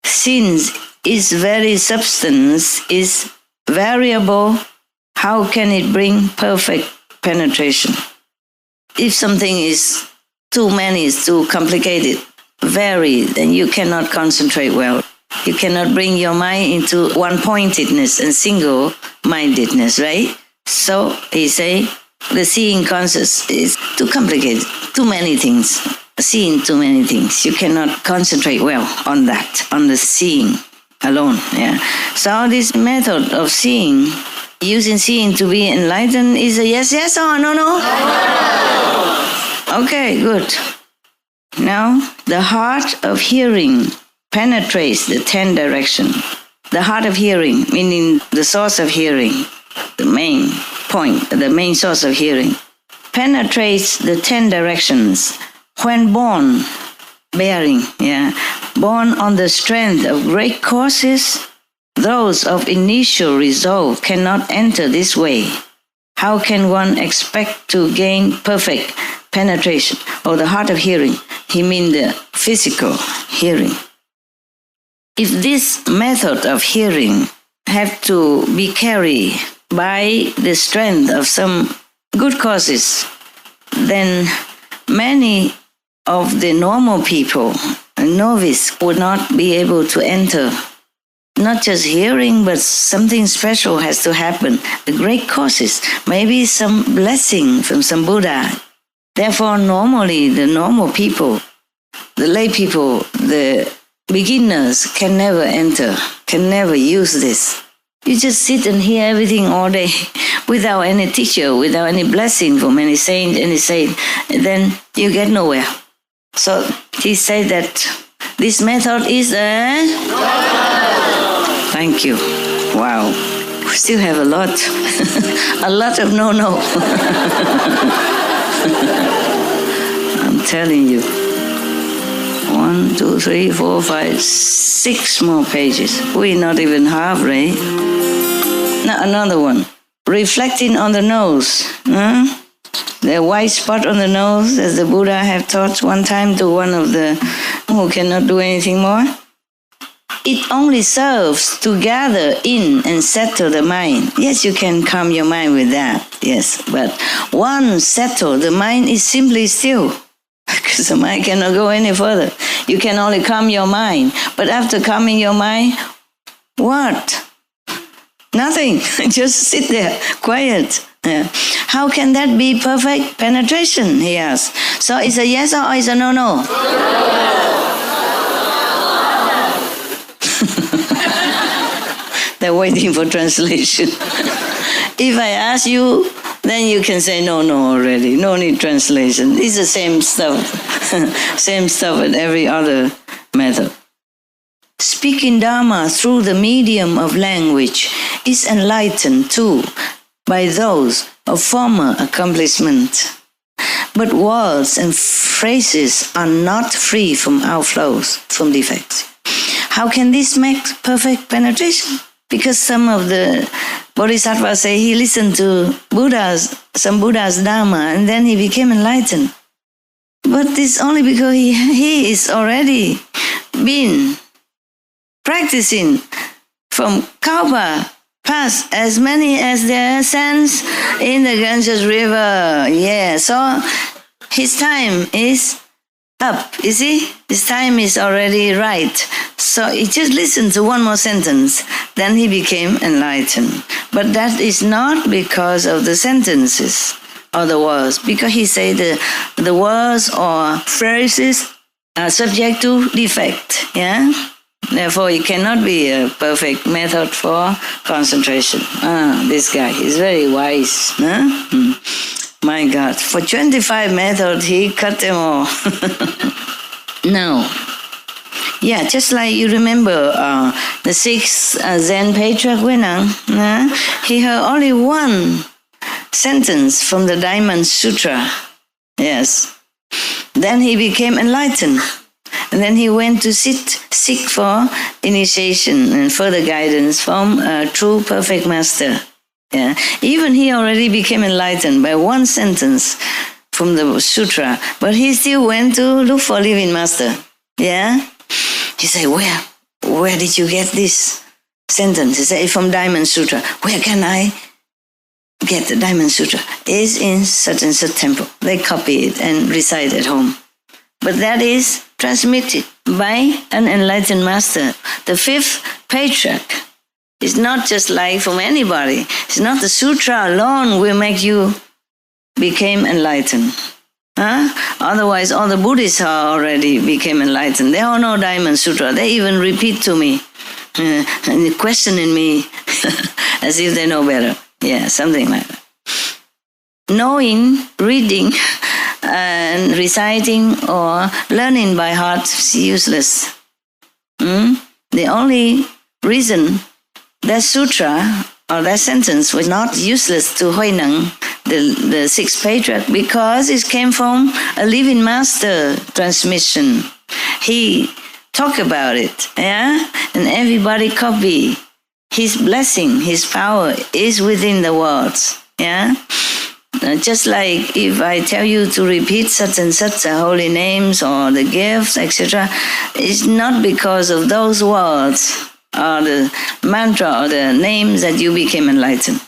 S1: Since its very substance is variable, how can it bring perfect penetration? If something is too many, is too complicated, varied, then you cannot concentrate well. You cannot bring your mind into one-pointedness and single-mindedness, right? So he say, the seeing conscious is too complicated, too many things, seeing too many things. You cannot concentrate well on that, on the seeing alone. Yeah. So this method of seeing, using seeing to be enlightened, is a yes, yes, or no, no? Okay, good. Now, the heart of hearing penetrates the 10 directions. The heart of hearing, meaning the source of hearing, the main point, the main source of hearing, penetrates the 10 directions when born, bearing, born on the strength of great causes. Those of initial resolve cannot enter this way. How can one expect to gain perfect penetration? Oh, the heart of hearing, he means the physical hearing. If this method of hearing have to be carried by the strength of some good causes, then many of the normal people, novice, would not be able to enter. Not just hearing, but something special has to happen. The great causes, maybe some blessing from some Buddha. Therefore, normally, the normal people, the lay people, the beginners can never enter, can never use this. You just sit and hear everything all day without any teacher, without any blessing from any saint, then you get nowhere. So he said that this method is a... Thank you. Wow. We still have a lot. A lot of no-no. I'm telling you. 1, 2, 3, 4, 5, 6 more pages. We're not even halfway. Now another one. Reflecting on the nose. The white spot on the nose, as the Buddha have taught one time to one of the who cannot do anything more. It only serves to gather in and settle the mind. Yes, you can calm your mind with that. Yes, but once settled, the mind is simply still. Because the mind cannot go any further. You can only calm your mind. But after calming your mind, what? Nothing. Just sit there, quiet. Yeah. How can that be perfect penetration, he asked. So it's a yes or it's a no-no? They're waiting for translation. If I ask you, then you can say no already. No need translation. It's the same stuff. Same stuff with every other method. Speaking Dharma through the medium of language is enlightened too by those of former accomplishment. But words and phrases are not free from outflows, from defects. How can this make perfect penetration? Because some of the Bodhisattvas say he listened to some Buddha's Dharma, and then he became enlightened. But it's only because he is already been practicing from Kalpa past as many as there are sands in the Ganges River. Yeah, so his time is up, you see? His time is already right. So he just listened to one more sentence, then he became enlightened. But that is not because of the sentences or the words, because he said the words or phrases are subject to defect, yeah? Therefore, it cannot be a perfect method for concentration. This guy is very wise. Huh? My God, for 25 methods, he cut them all. Now, yeah, just like you remember the 6th Zen patriarch Wenang, he heard only one sentence from the Diamond Sutra. Yes. Then he became enlightened. And then he went to seek for initiation and further guidance from a true perfect master. Yeah. Even he already became enlightened by one sentence from the sutra, but he still went to look for living master. Yeah. He said, where did you get this sentence? He said, from Diamond Sutra. Where can I get the Diamond Sutra? It's in such and such temple. They copy it and recite at home. But that is transmitted by an enlightened master. The fifth patriarch is not just like from anybody. It's not the sutra alone will make you become enlightened. Otherwise, all the Buddhists are already became enlightened. They all know Diamond Sutra. They even repeat to me, and questioning me as if they know better. Yeah, something like that. Knowing, reading, and reciting or learning by heart is useless. The only reason that sutra or that sentence was not useless to Huineng, the sixth patriarch, because it came from a living master transmission. He talked about it, and everybody copy. His blessing, his power is within the words. Just like if I tell you to repeat such and such holy names or the gifts, etc., it's not because of those words or the mantra or the names that you became enlightened.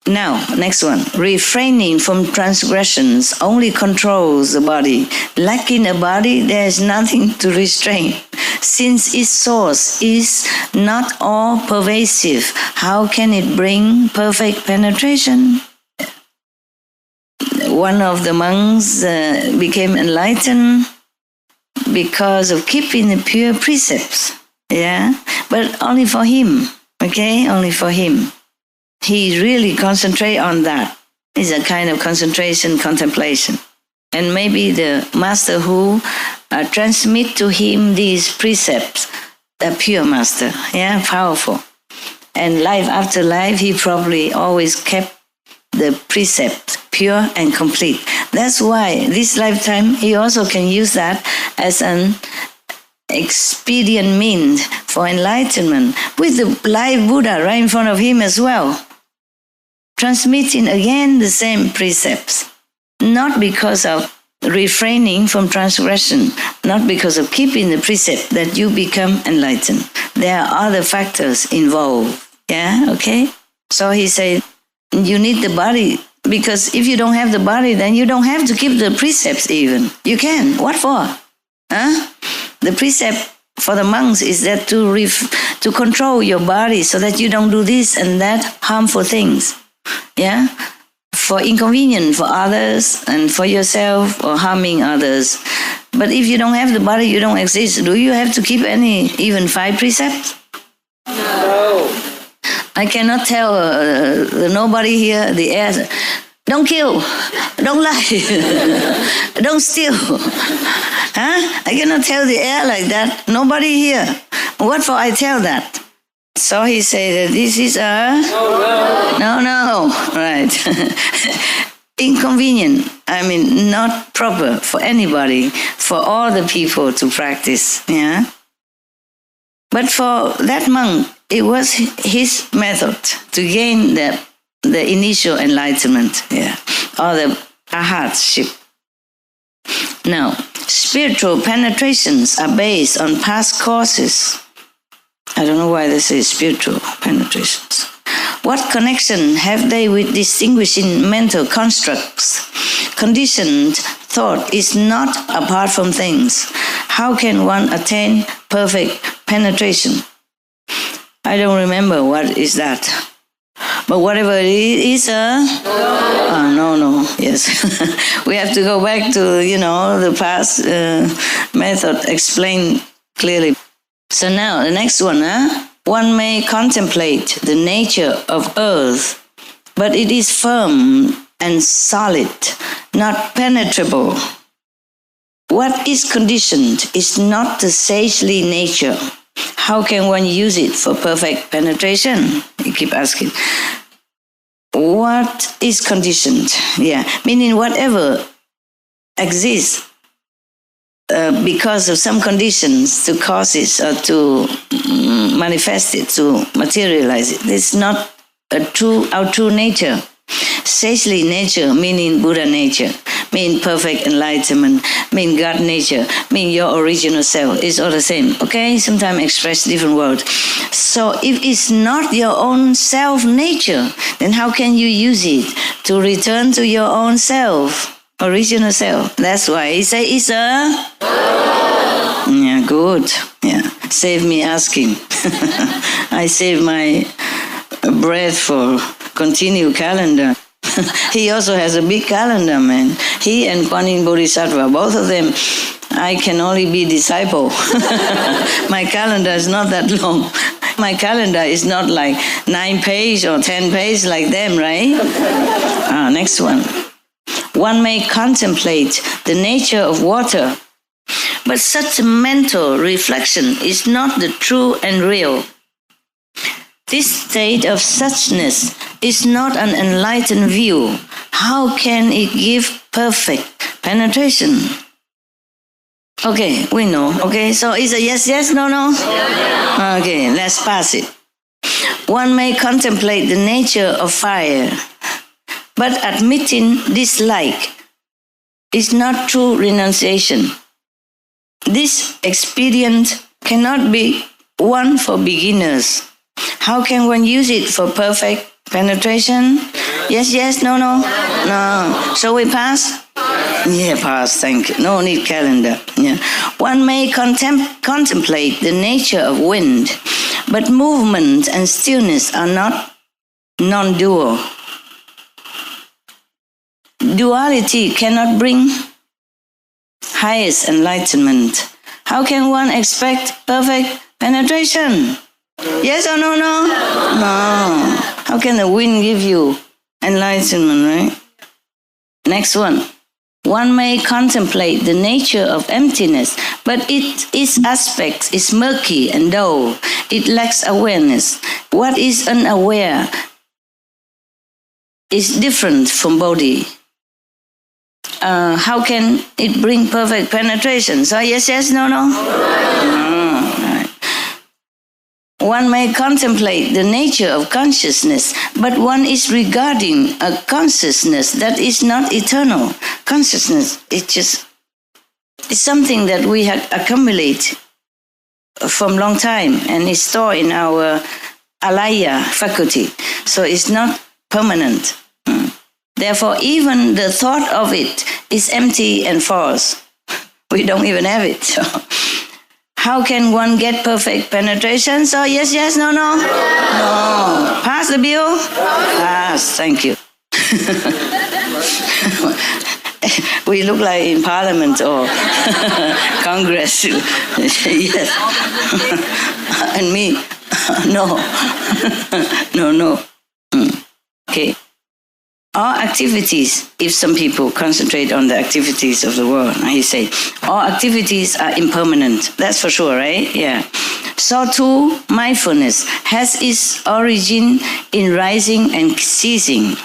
S1: Now, next one. Refraining from transgressions only controls the body. Lacking a body, there is nothing to restrain. Since its source is not all-pervasive, how can it bring perfect penetration? One of the monks became enlightened because of keeping the pure precepts. But only for him. Only for him. He really concentrate on that. It's a kind of concentration, contemplation. And maybe the master who transmit to him these precepts, the pure master, powerful. And life after life, he probably always kept the precept pure and complete. That's why this lifetime, he also can use that as an expedient means for enlightenment with the live Buddha right in front of him as well. Transmitting again the same precepts, not because of refraining from transgression, not because of keeping the precept that you become enlightened. There are other factors involved. So he said, you need the body, because if you don't have the body, then you don't have to keep the precepts even. You can. What for? The precept for the monks is that to control your body so that you don't do this and that harmful things. For inconvenience for others and for yourself or harming others. But if you don't have the body, you don't exist. Do you have to keep even 5 precepts?
S3: No.
S1: I cannot tell nobody here, the air, don't kill, don't lie, don't steal. I cannot tell the air like that. Nobody here. What for I tell that? So he said, this is a... No, right. Inconvenient, not proper for anybody, for all the people to practice, But for that monk, it was his method to gain the initial enlightenment, or the arhatship. Now, spiritual penetrations are based on past causes. I don't know why they say spiritual penetrations. What connection have they with distinguishing mental constructs? Conditioned thought is not apart from things. How can one attain perfect penetration? I don't remember what is that. But whatever it is, no, yes. We have to go back to, the past method explained clearly. So now, the next one, one may contemplate the nature of earth, but it is firm and solid, not penetrable. What is conditioned is not the sagely nature. How can one use it for perfect penetration? You keep asking. What is conditioned? Meaning whatever exists because of some conditions to cause it or to manifest it, to materialize it. It's not our true nature. Sagely nature, meaning Buddha nature, mean perfect enlightenment, mean God nature, mean your original self. It's all the same, okay? Sometimes express different words. So if it's not your own self nature, then how can you use it to return to your own self? original self. That's why he say it's a... Yeah, good. Yeah, save me asking. I save my breath for continue calendar. He also has a big calendar, man. He and Kuan Yin Bodhisattva, both of them, I can only be disciple. My calendar is not that long. My calendar is not like 9 page or 10 page like them, right? Next one. One may contemplate the nature of water, but such mental reflection is not the true and real. This state of suchness is not an enlightened view. How can it give perfect penetration? Okay, we know. Okay, so is a yes, yes, no, no? Okay, let's pass it. One may contemplate the nature of fire, but admitting dislike is not true renunciation. This expedient cannot be one for beginners. How can one use it for perfect penetration? Yes, yes, no, no? No. So we pass? Yeah, pass, thank you. No need calendar. Yeah. One may contemplate the nature of wind, but movement and stillness are not non-dual. Duality cannot bring highest enlightenment. How can one expect perfect penetration? Yes or no, no? No. How can the wind give you enlightenment, right? Next one. One may contemplate the nature of emptiness, but its aspect is murky and dull. It lacks awareness. What is unaware is different from body. How can it bring perfect penetration? So yes, yes, no, no? No. Right. One may contemplate the nature of consciousness, but one is regarding a consciousness that is not eternal. Consciousness, it's something that we have accumulated from long time and is stored in our alaya faculty. So it's not permanent. Therefore, even the thought of it is empty and false. We don't even have it. So how can one get perfect penetration? So yes, yes, no, no? No. Pass the bill? Pass, thank you. We look like in Parliament or Congress. Yes. And me? No. No, no. Okay. All activities, if some people concentrate on the activities of the world, he said, all activities are impermanent. That's for sure, right? Yeah. So too, mindfulness has its origin in rising and ceasing.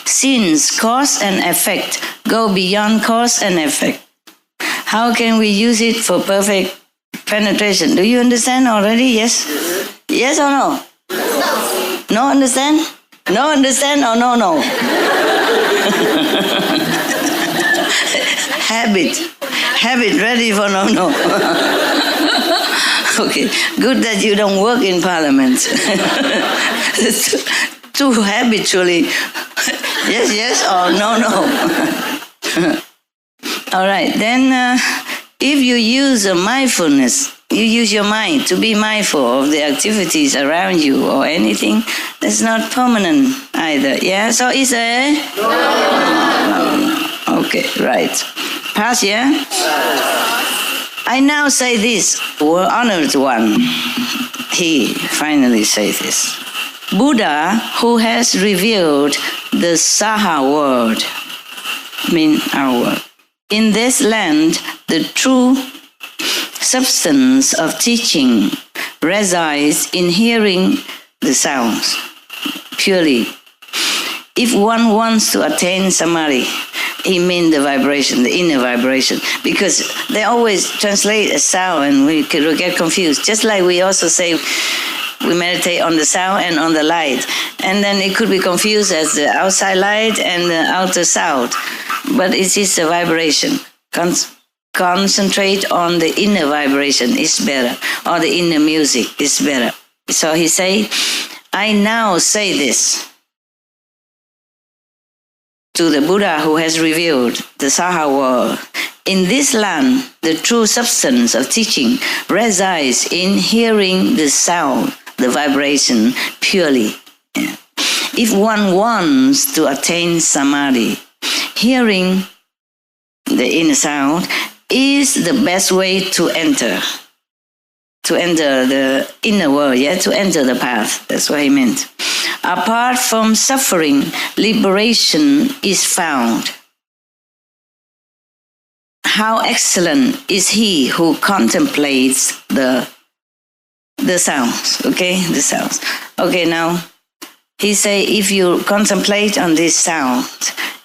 S1: Since cause and effect go beyond cause and effect, how can we use it for perfect penetration? Do you understand already? Yes? Yes or no? No understand? No understand or no, no? Habit ready for no, no. Okay, good that you don't work in Parliament. Too habitually. Yes, yes, or no, no. All right, then if you use a mindfulness, you use your mind to be mindful of the activities around you or anything, that's not permanent either. Yeah, so it's a... Okay, right. Pass, yeah? I now say this, honored one. He finally says this. Buddha, who has revealed the Saha word, mean our word. In this land, the true substance of teaching resides in hearing the sounds, purely. If one wants to attain samadhi, he means the vibration, the inner vibration, because they always translate a sound and we get confused. Just like we also say we meditate on the sound and on the light, and then it could be confused as the outside light and the outer sound, but it is a vibration. Concentrate on the inner vibration is better, or the inner music is better. So he say, I now say this. to the Buddha who has revealed the Saha world. In this land, the true substance of teaching resides in hearing the sound, the vibration purely. If one wants to attain samadhi, hearing the inner sound is the best way to enter the inner world, to enter the path. That's what he meant. Apart from suffering, liberation is found. How excellent is he who contemplates the sounds, the sounds. Now, he say, if you contemplate on this sound,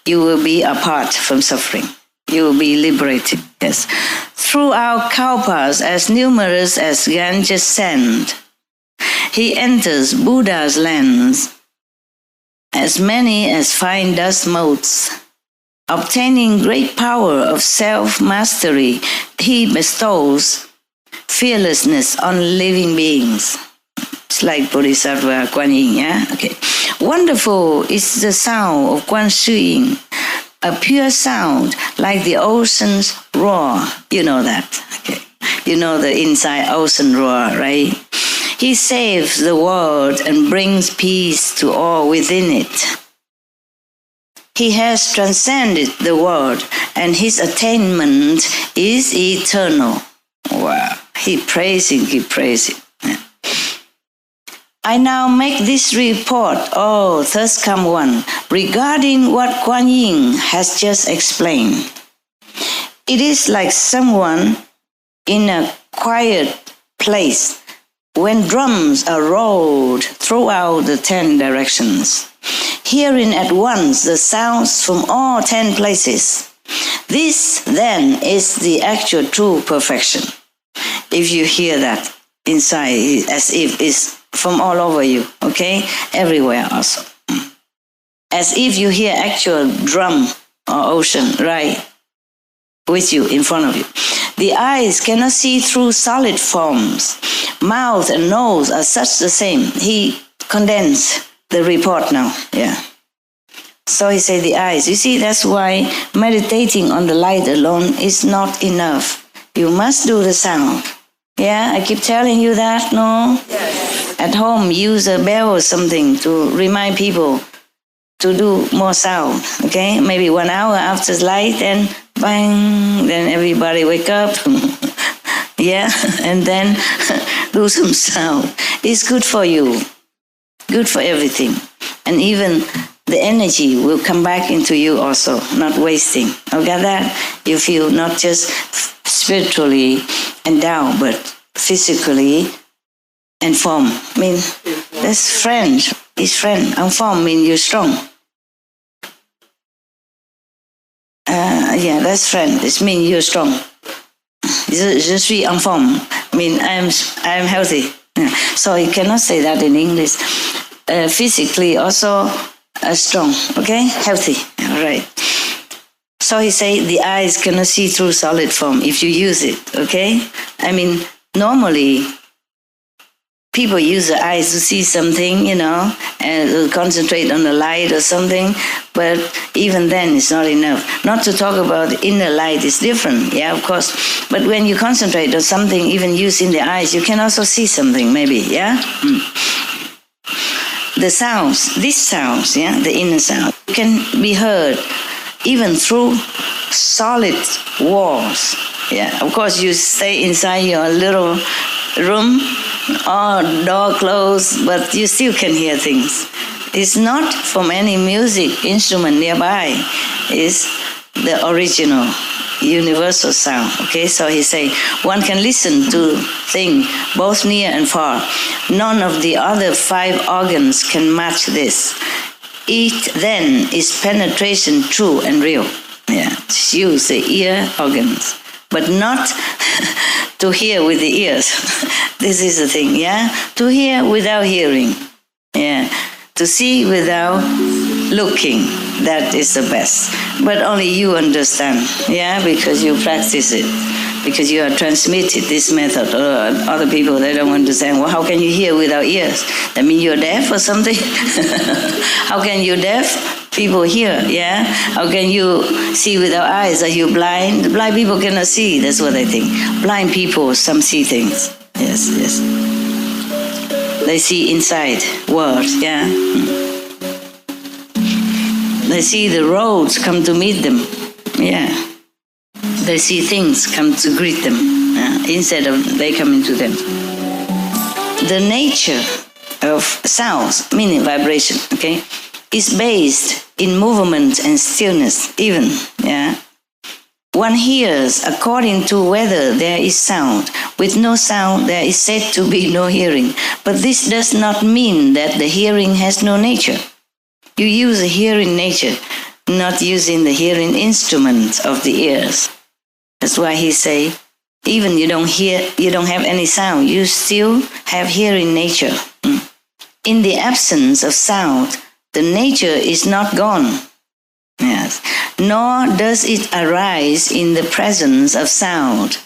S1: you will be apart from suffering. You will be liberated, yes. Throughout kalpas as numerous as Ganges sand, he enters Buddha's lands, as many as fine dust motes. Obtaining great power of self-mastery, he bestows fearlessness on living beings. It's like Bodhisattva Kuan Yin, Wonderful is the sound of Kuan Shi Yin, a pure sound like the ocean's roar. You know that, You know the inside ocean roar, right? He saves the world and brings peace to all within it. He has transcended the world, and his attainment is eternal. Wow. Keep praising. I now make this report, thus come one, regarding what Kuan Yin has just explained. It is like someone in a quiet place when drums are rolled throughout the 10 directions, hearing at once the sounds from all 10 places. This, then, is the actual true perfection. If you hear that inside, as if it's from all over you, everywhere also. As if you hear actual drum or ocean right with you, in front of you. The eyes cannot see through solid forms. Mouth and nose are such the same. He condensed the report now, So he said the eyes. You see, that's why meditating on the light alone is not enough. You must do the sound. I keep telling you that, no?
S3: Yes.
S1: At home, use a bell or something to remind people to do more sound, Maybe 1 hour after light, then bang, then everybody wake up. And then do some sound. It's good for you, good for everything. And even the energy will come back into you also, not wasting. Got that? You feel not just spiritually endowed, but physically informed. That's French. It's French. Informed means you're strong. That's French. It means you're strong. Je suis en forme. I am healthy. So you cannot say that in English. Physically also strong. Healthy. All right. So he say the eyes cannot see through solid form if you use it. Normally people use the eyes to see something, and concentrate on the light or something. But even then, it's not enough. Not to talk about the inner light is different, of course. But when you concentrate on something, even using the eyes, you can also see something, maybe, The sounds, these sounds, the inner sound, can be heard even through solid walls. Of course, you stay inside your little room, or door closed, but you still can hear things. It's not from any music instrument nearby. It's the original, universal sound. So he say, one can listen to things both near and far. None of the other 5 organs can match this. It then is penetration true and real. Use the ear organs, but not to hear with the ears. This is the thing, To hear without hearing. To see without looking. That is the best. But only you understand, because you practice it. Because you have transmitted this method. Other people, they don't understand. Well, how can you hear without ears? That means you're deaf or something? How can you deaf People hear, yeah? How can you see without eyes? Are you blind? Blind people cannot see, that's what I think. Blind people, some see things. Yes, yes. They see inside world, yeah? They see the roads come to meet them, yeah. They see things come to greet them, instead of they coming to them. The nature of sounds, meaning vibration, okay, is based in movement and stillness, even, yeah. One hears according to whether there is sound. With no sound, there is said to be no hearing. But this does not mean that the hearing has no nature. You use a hearing nature, not using the hearing instrument of the ears. That's why he say, even you don't have any sound, you still have hearing nature. In the absence of sound, the nature is not gone. Yes. Nor does it arise in the presence of sound.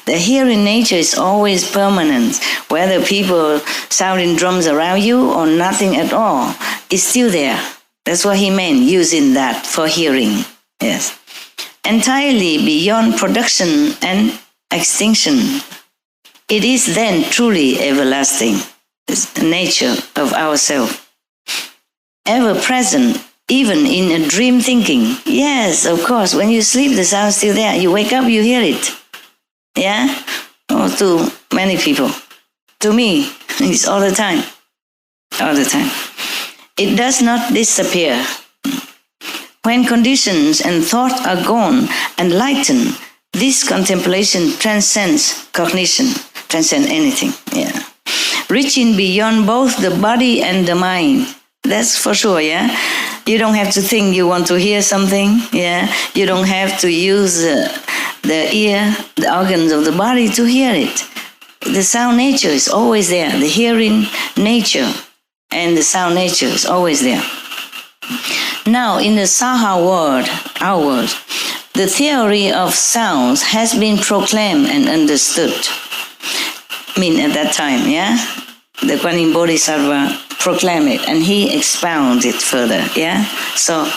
S1: The hearing nature is always permanent. Whether people sounding drums around you or nothing at all, it's still there. That's what he meant, using that for hearing. Yes. Entirely beyond production and extinction. It is then truly everlasting. It's the nature of ourself. Ever present, even in a dream thinking. Yes, of course, when you sleep, the sound is still there. You wake up, you hear it. Yeah? Or to many people. To me, it's all the time. All the time. It does not disappear. When conditions and thought are gone and lightened, this contemplation transcends cognition, transcends anything. Yeah. Reaching beyond both the body and the mind. That's for sure, yeah? You don't have to think you want to hear something, yeah? You don't have to use the ear, the organs of the body to hear it. The sound nature is always there. The hearing nature and the sound nature is always there. Now, in the Saha world, our world, the theory of sounds has been proclaimed and understood. I mean, at that time, yeah? The Kuan Yin Bodhisattva proclaimed it and he expounded it further, yeah? So,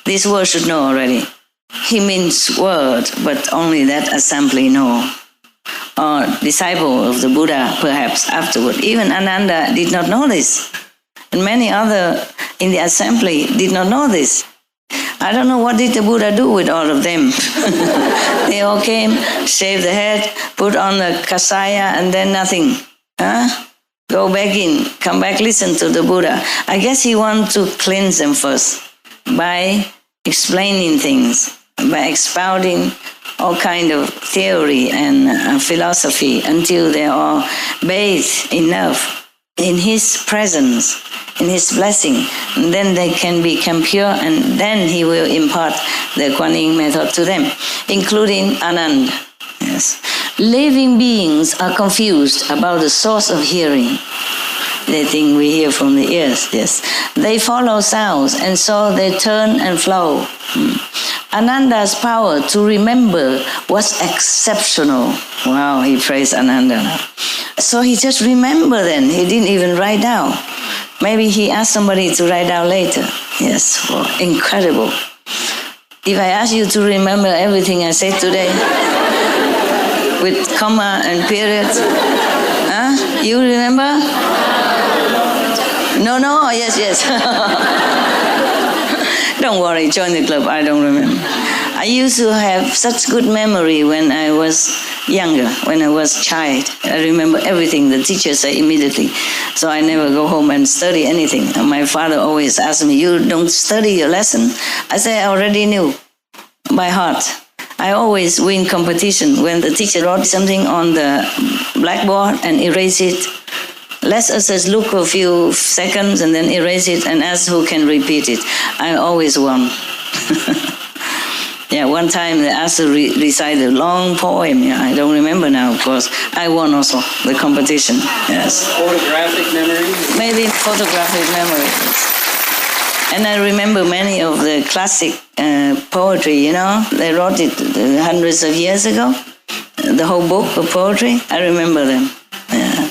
S1: this world should know already. He means word, but only that assembly know. Or disciple of the Buddha, perhaps, afterward. Even Ananda did not know this. And many other in the assembly did not know this. I don't know what did the Buddha do with all of them. They all came, shaved the head, put on the kasaya, and then nothing. Huh? Go back in, come back, listen to the Buddha. I guess he wanted to cleanse them first by explaining things, by expounding all kind of theory and philosophy until they are bathed enough in his presence, in his blessing. And then they can become pure, and then he will impart the Kuan Yin method to them, including Anand. Yes. Living beings are confused about the source of hearing. They think we hear from the ears, yes. They follow sounds, and so they turn and flow. Ananda's power to remember was exceptional. Wow, he praised Ananda. So he just remembered then. He didn't even write down. Maybe he asked somebody to write down later. Yes, well, incredible. If I ask you to remember everything I said today, with comma and periods, huh? You remember? No, yes. Don't worry, join the club, I don't remember. I used to have such good memory when I was younger, when I was a child. I remember everything the teacher said immediately. So I never go home and study anything. And my father always asked me, you don't study your lesson? I said, I already knew by heart. I always win competition. When the teacher wrote something on the blackboard and erase it, let us just look for a few seconds and then erase it and ask who can repeat it. I always won. Yeah, one time they asked to recite a long poem. Yeah, I don't remember now, of course. I won also the competition. Yes.
S3: Photographic memory?
S1: Maybe photographic memory. And I remember many of the classic poetry, you know. They wrote it hundreds of years ago. The whole book of poetry, I remember them. Yeah.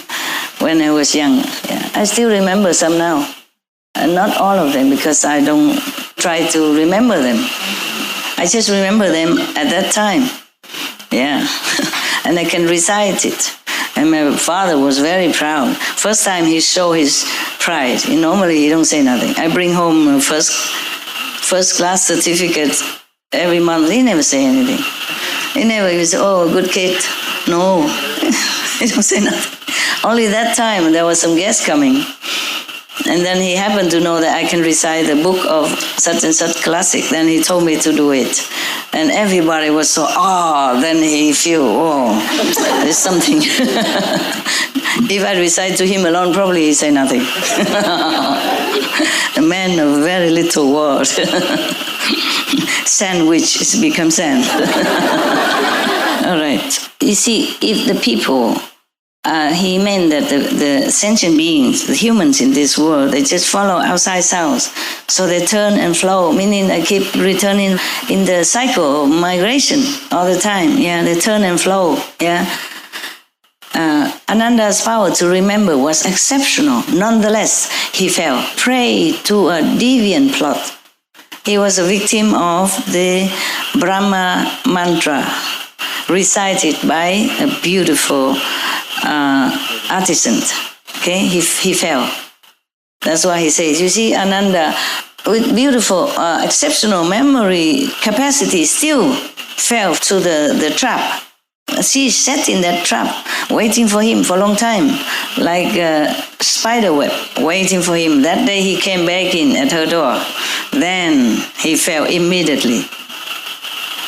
S1: When I was young. Yeah. I still remember some now. Not all of them, because I don't try to remember them. I just remember them at that time. Yeah. And I can recite it. And my father was very proud. First time he showed his pride. Normally he don't say nothing. I bring home a first class certificate every month. He never say anything. He never say, oh, good kid. No. He don't say nothing. Only that time there was some guests coming. And then he happened to know that I can recite the book of such and such classic. Then he told me to do it. And everybody was so, then he feel, there's something. If I recite to him alone, probably he say nothing. A man of very little word. Sandwich has become sand. All right. You see, if the people, he meant that the sentient beings, the humans in this world, they just follow outside sounds. So they turn and flow, meaning they keep returning in the cycle of migration all the time. Yeah, they turn and flow. Yeah. Ananda's power to remember was exceptional. Nonetheless, he fell prey to a deviant plot. He was a victim of the Brahma mantra, recited by a beautiful artisan. Okay, he fell. That's why he says, you see, Ananda, with beautiful, exceptional memory capacity, still fell to the trap. She sat in that trap, waiting for him for a long time, like a spider web, waiting for him. That day he came back in at her door. Then he fell immediately.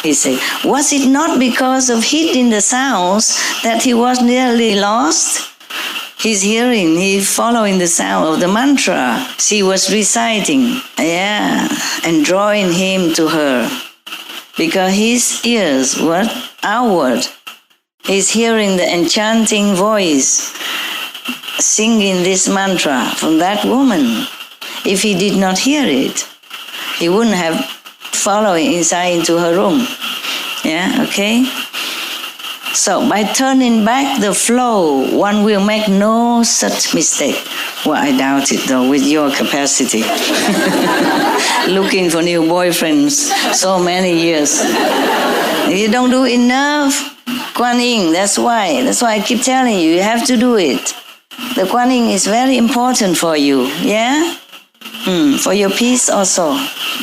S1: He said, was it not because of hearing the sounds that he was nearly lost? He's hearing, he's following the sound of the mantra she was reciting, and drawing him to her. Because his ears were outward. He's hearing the enchanting voice singing this mantra from that woman. If he did not hear it, he wouldn't have followed inside into her room. Yeah, okay? So by turning back the flow, one will make no such mistake. Well, I doubt it though, with your capacity. Looking for new boyfriends so many years. You don't do enough. Kuan Yin, that's why I keep telling you, you have to do it. The Kuan Yin is very important for you, yeah? For your peace also,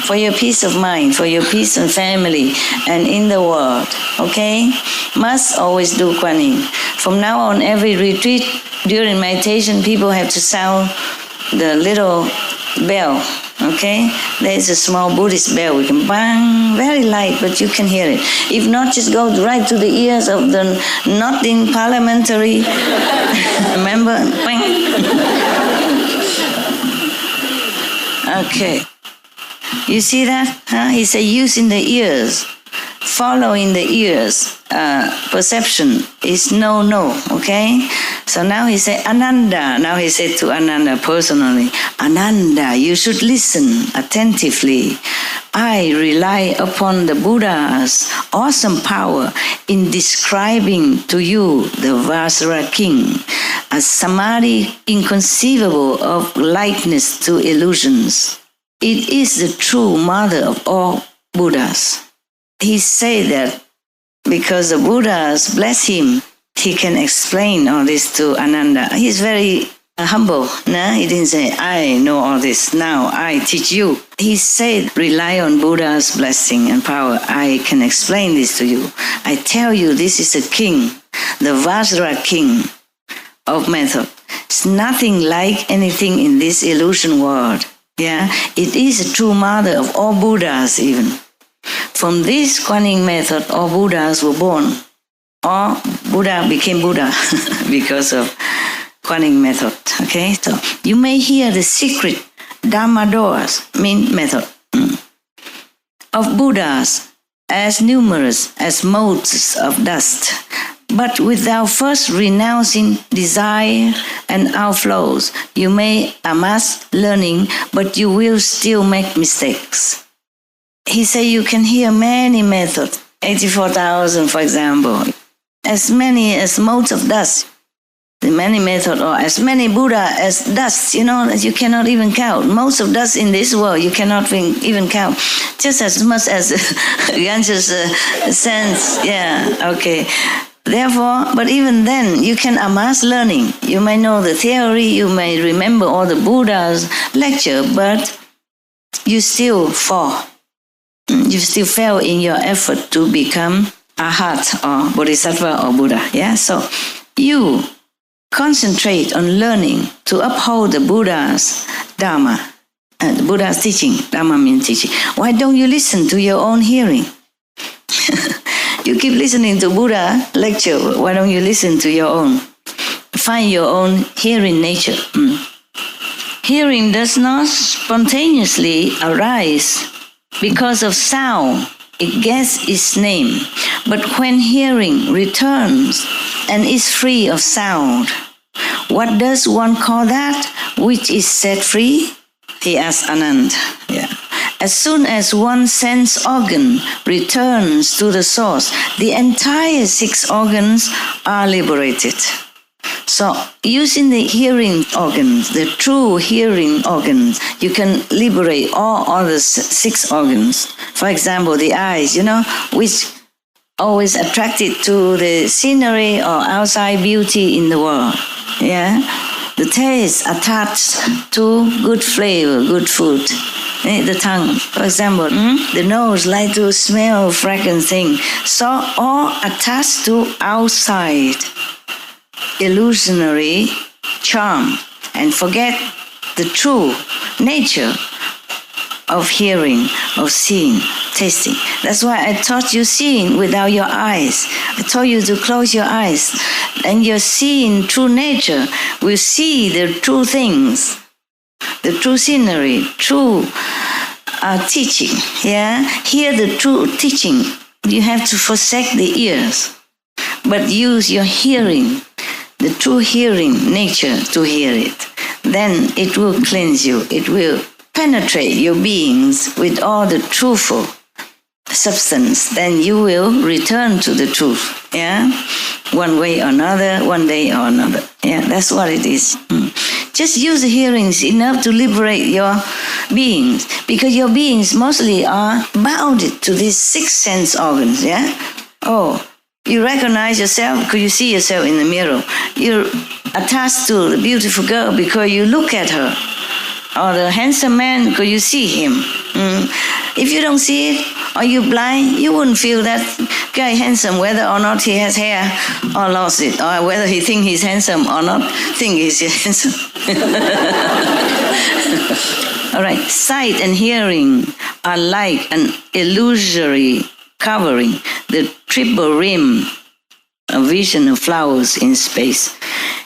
S1: for your peace of mind, for your peace and family and in the world, okay? Must always do Kuan Yin. From now on, every retreat during meditation, people have to sound the little bell, okay? There's a small Buddhist bell. We can bang, very light, but you can hear it. If not, just go right to the ears of the not in parliamentary. Remember? Bang. Okay. You see that? Huh? He said using the ears, following the ears, perception is no, okay? So now he said, Ananda, now he said to Ananda personally, Ananda, you should listen attentively. I rely upon the Buddha's awesome power in describing to you the Vajra king, a samadhi inconceivable of likeness to illusions. It is the true mother of all Buddhas. He said that because the Buddhas bless him, he can explain all this to Ananda. He's very humble. No? He didn't say, I know all this, now I teach you. He said, rely on Buddha's blessing and power. I can explain this to you. I tell you, this is a king, the Vajra king of method. It's nothing like anything in this illusion world. Yeah, it is a true mother of all Buddhas even. From this Kuan Yin method, all Buddhas were born. All Buddha became Buddha because of Kuan Yin method. Okay, so you may hear the secret Dharma doors, mean method, of Buddhas as numerous as motes of dust, but without first renouncing desire and outflows. You may amass learning, but you will still make mistakes. He said you can hear many methods, 84,000 for example, as many as motes of dust. many methods, or as many Buddha as dust, that you cannot even count. Most of dust in this world, you cannot even count. Just as much as Ganges sands. Yeah, okay. Therefore, but even then, you can amass learning. You may know the theory, you may remember all the Buddha's lecture, but you still fall. You still fail in your effort to become Arhat or Bodhisattva or Buddha. Yeah, so you concentrate on learning to uphold the Buddha's Dharma, the Buddha's teaching. Dharma means teaching. Why don't you listen to your own hearing? You keep listening to Buddha lecture. Why don't you listen to your own? Find your own hearing nature. Hearing does not spontaneously arise because of sound. It gets its name. But when hearing returns and is free of sound, what does one call that which is set free? He asked Anand. Yeah. As soon as one sense organ returns to the source, the entire 6 organs are liberated. So, using the hearing organs, the true hearing organs, you can liberate all other 6 organs. For example, the eyes, which always attracted to the scenery or outside beauty in the world. Yeah, the taste attached to good flavor, good food. The tongue, for example, the nose like to smell fragrant things. So all attached to outside illusionary charm and forget the true nature of hearing, of seeing, tasting. That's why I taught you seeing without your eyes. I told you to close your eyes, and your seeing true nature will see the true things, the true scenery, true teaching. Yeah, hear the true teaching. You have to forsake the ears, but use your hearing, the true hearing nature to hear it. Then it will cleanse you. It will penetrate your beings with all the truthful substance. Then you will return to the truth. Yeah, one way or another, one day or another. Yeah, that's what it is. Just use the hearings enough to liberate your beings, because your beings mostly are bounded to these 6 sense organs. Yeah. Oh, you recognize yourself because you see yourself in the mirror. You're attached to the beautiful girl because you look at her, or the handsome man because you see him. If you don't see it, or you're blind, you wouldn't feel that guy handsome, whether or not he has hair or lost it, or whether he think he's handsome or not think he's handsome. All right, sight and hearing are like an illusory covering, the triple rim, a vision of flowers in space.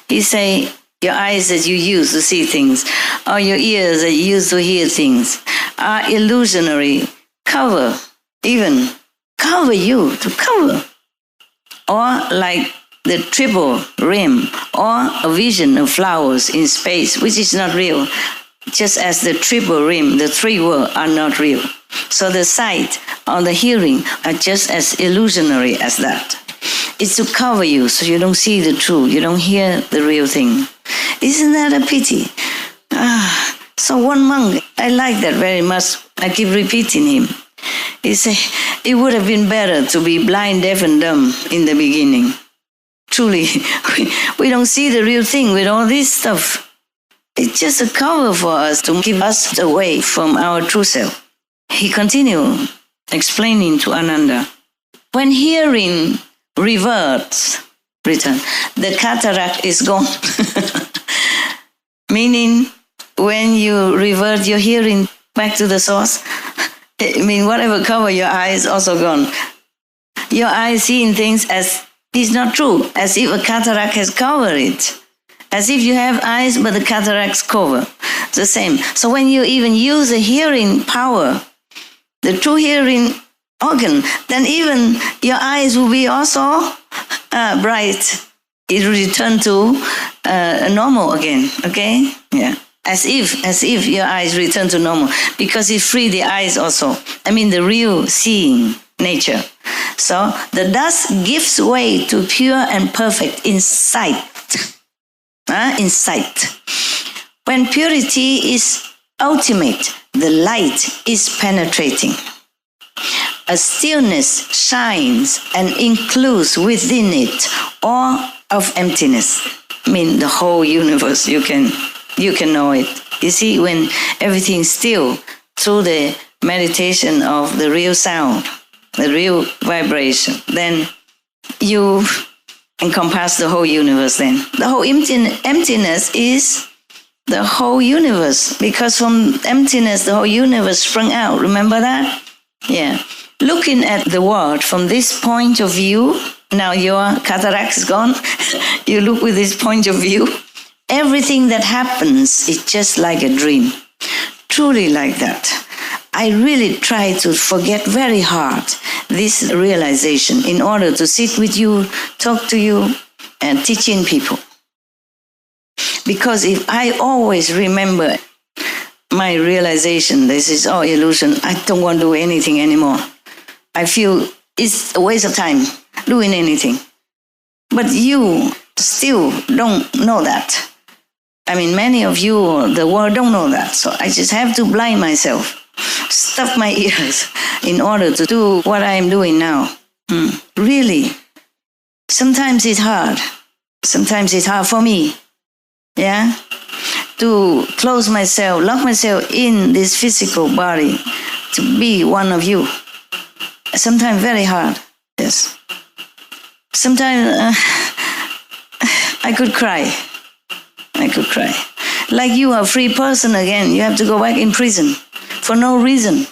S1: He say, your eyes that you use to see things, or your ears that you use to hear things, are illusionary. Cover you, to cover. Or like the triple rim, or a vision of flowers in space, which is not real. Just as the triple rim, the 3 worlds are not real. So the sight or the hearing are just as illusionary as that. It's to cover you so you don't see the truth, you don't hear the real thing. Isn't that a pity? So one monk, I like that very much. I keep repeating him. He said, it would have been better to be blind, deaf, and dumb in the beginning. Truly, we don't see the real thing with all this stuff. It's just a cover for us to keep us away from our true self. He continued explaining to Ananda, when hearing return, the cataract is gone. Meaning, when you revert your hearing back to the source, whatever cover your eyes also gone. Your eyes seeing things as is not true, as if a cataract has covered it. As if you have eyes, but the cataracts cover. It's the same. So when you even use the hearing power, the true hearing organ, then even your eyes will be also bright. It will return to normal again. Okay? Yeah. As if your eyes return to normal, because it frees the eyes also. The real seeing nature. So the dust gives way to pure and perfect insight. in sight. When purity is ultimate, the light is penetrating. A stillness shines and includes within it all of emptiness. I mean, the whole universe, you can know it. You see, when everything's still, through the meditation of the real sound, the real vibration, then you encompass the whole universe then. The whole emptiness is the whole universe, because from emptiness, the whole universe sprung out. Remember that? Yeah. Looking at the world from this point of view, now your cataract is gone, you look with this point of view, everything that happens is just like a dream. Truly like that. I really try to forget very hard this realization in order to sit with you, talk to you, and teaching people. Because if I always remember my realization, this is all illusion, I don't want to do anything anymore. I feel it's a waste of time doing anything. But you still don't know that. I mean, many of you, the world don't know that. So I just have to blind myself, stuff my ears in order to do what I am doing now. Really. Sometimes it's hard. Sometimes it's hard for me. Yeah? To close myself, lock myself in this physical body, to be one of you. Sometimes very hard, yes. Sometimes I could cry. Like you are a free person again, you have to go back in prison for no reason.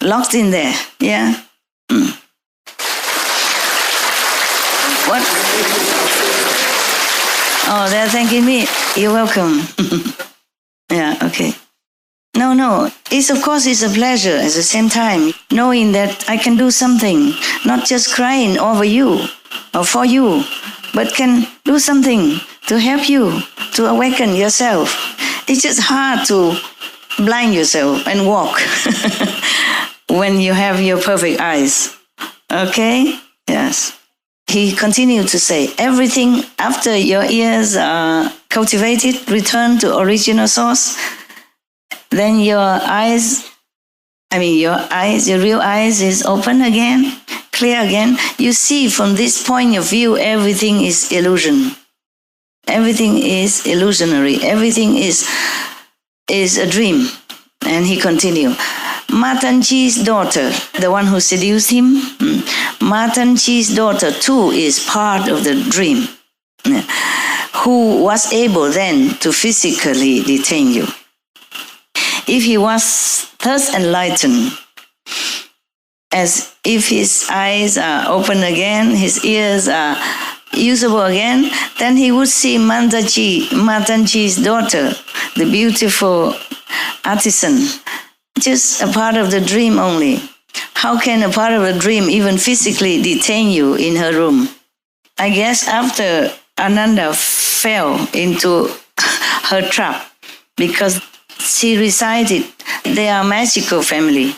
S1: Locked in there, yeah? What? Oh, they're thanking me. You're welcome. Yeah, okay. No. Of course, it's a pleasure at the same time, knowing that I can do something, not just crying over you or for you, but can do something to help you, to awaken yourself. It's just hard to blind yourself and walk when you have your perfect eyes. Okay? Yes. He continued to say, everything after your ears are cultivated, return to original source, then your real eyes is open again, clear again. You see from this point of view, everything is illusion. Everything is illusionary. Everything is a dream. And he continued, Matanji's daughter, the one who seduced him, Matanji's daughter too is part of the dream, who was able then to physically detain you. If he was thus enlightened, as if his eyes are open again, his ears are usable again, then he would see Matanji's daughter, the beautiful artisan, just a part of the dream only. How can a part of a dream even physically detain you in her room? I guess after Ananda fell into her trap, because she recited, they are a magical family,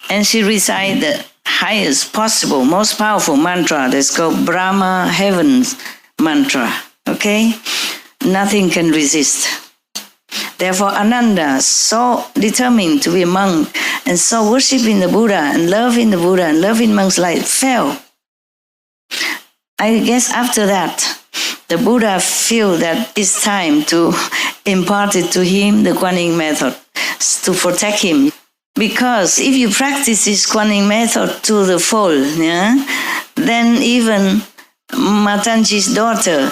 S1: and she recited the highest possible, most powerful mantra that's called Brahma Heaven's mantra. Okay? Nothing can resist. Therefore, Ananda, so determined to be a monk and so worshiping the Buddha and loving the Buddha and loving monk's life, fell. I guess after that, the Buddha feel that it's time to impart it to him, the Kuan Yin method, to protect him. Because if you practice this Kuan Yin method to the full, then even Matanji's daughter,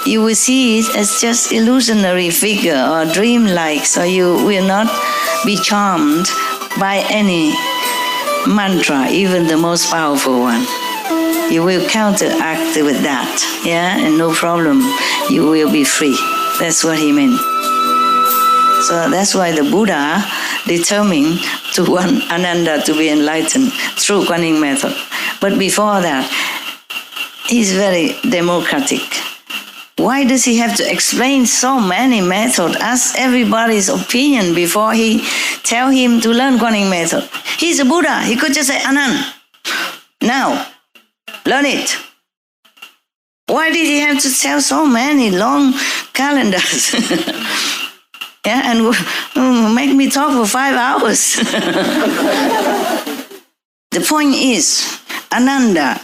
S1: you will see it as just illusionary figure or dream-like, so you will not be charmed by any mantra, even the most powerful one. You will counteract with that, and no problem. You will be free. That's what he meant. So that's why the Buddha determined to want Ananda to be enlightened through Kuan Yin method. But before that, he's very democratic. Why does he have to explain so many methods, ask everybody's opinion before he tell him to learn Kuan Yin method? He's a Buddha. He could just say, Anand, now, learn it. Why did he have to tell so many long calendars? Yeah, and make me talk for 5 hours. The point is, Ananda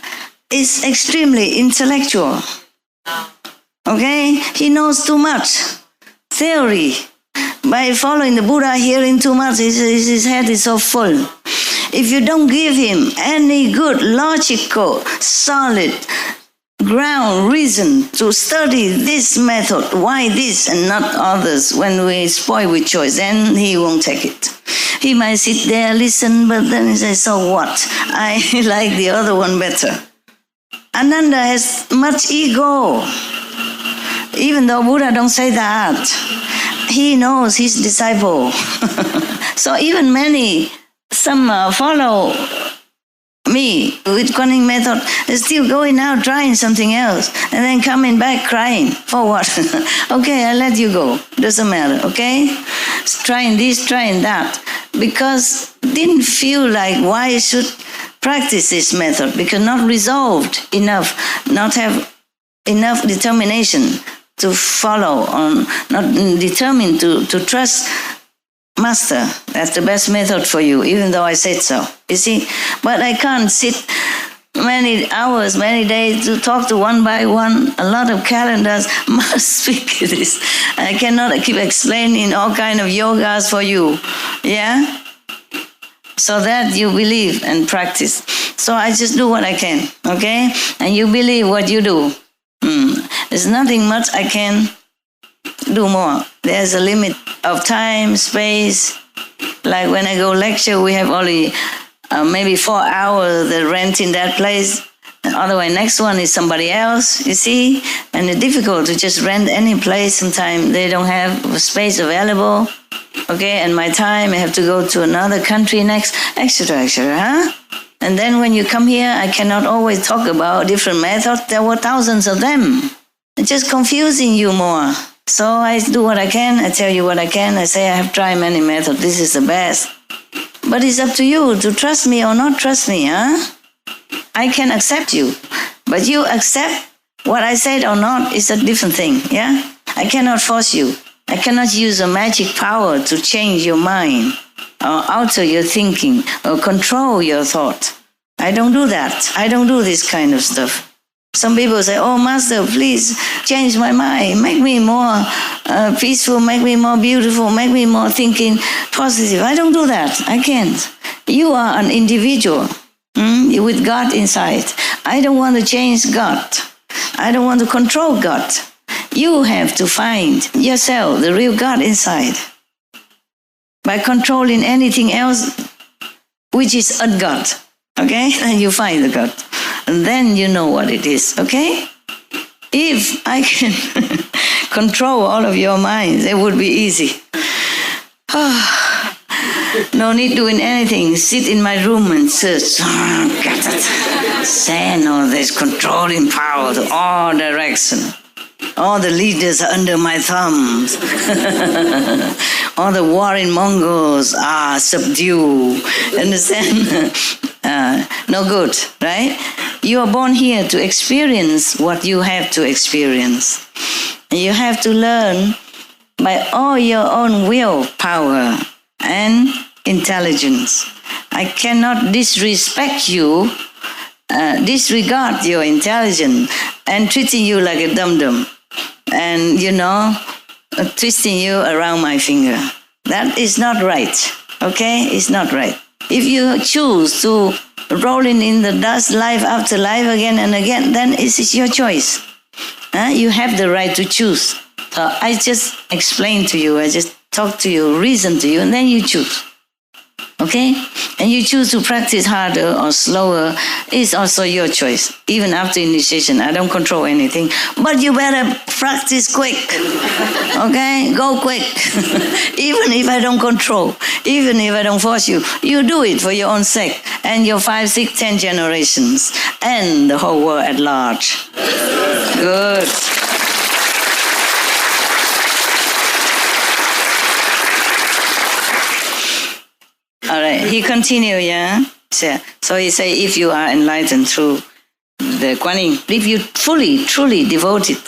S1: is extremely intellectual. Okay? He knows too much theory. By following the Buddha, hearing too much, his head is so full. If you don't give him any good, logical, solid ground, reason to study this method, why this and not others, when we spoil with choice, then he won't take it. He might sit there, listen, but then he says, so what? I like the other one better. Ananda has much ego. Even though Buddha don't say that, he knows his disciple. So even some follow me with cunning method, they're still going out trying something else and then coming back crying. For what? Okay, I'll let you go. Doesn't matter, okay? Trying this, trying that. Because didn't feel like why I should practice this method, because not resolved enough, not have enough determination to follow, or not determined to trust Master. That's the best method for you, even though I said so. You see? But I can't sit many hours, many days to talk to one by one, a lot of calendars, must speak this. I cannot keep explaining all kind of yogas for you. Yeah? So that you believe and practice. So I just do what I can, okay? And you believe what you do. There's nothing much I can do more. There's a limit of time, space. Like when I go lecture, we have only maybe 4 hours the rent in that place. Otherwise, next one is somebody else, you see? And it's difficult to just rent any place. Sometimes they don't have space available. Okay, and my time, I have to go to another country next, etc., huh? And then when you come here, I cannot always talk about different methods. There were thousands of them. It's just confusing you more. So I do what I can. I tell you what I can. I say I have tried many methods. This is the best. But it's up to you to trust me or not trust me, huh? I can accept you. But you accept what I said or not is a different thing, yeah? I cannot force you. I cannot use a magic power to change your mind or alter your thinking or control your thought. I don't do that. I don't do this kind of stuff. Some people say, oh, Master, please change my mind. Make me more peaceful, make me more beautiful, make me more thinking positive. I don't do that. I can't. You are an individual with God inside. I don't want to change God. I don't want to control God. You have to find yourself, the real God inside. By controlling anything else, which is a God, okay? Then you find the God. And then you know what it is, okay? If I can control all of your minds, it would be easy. No need doing anything. Sit in my room and search. Send all this controlling power to all directions. All the leaders are under my thumbs. All the warring Mongols are subdued. Understand? No good, right? You are born here to experience what you have to experience. And you have to learn by all your own will, power, and intelligence. I cannot disrespect you, disregard your intelligence, and treating you like a dum-dum. And, twisting you around my finger. That is not right, okay? It's not right. If you choose to rolling in the dust life after life again and again, then it is your choice. You have the right to choose. So I just explain to you, I just talk to you, reason to you, and then you choose. Okay? And you choose to practice harder or slower, it's also your choice. Even after initiation, I don't control anything. But you better practice quick. Okay? Go quick. Even if I don't control, even if I don't force you, you do it for your own sake and your 5, 6, 10 generations and the whole world at large. Good. All right, he continued, yeah? So he said, if you are enlightened through the Kuan Yin. If you fully, truly devote it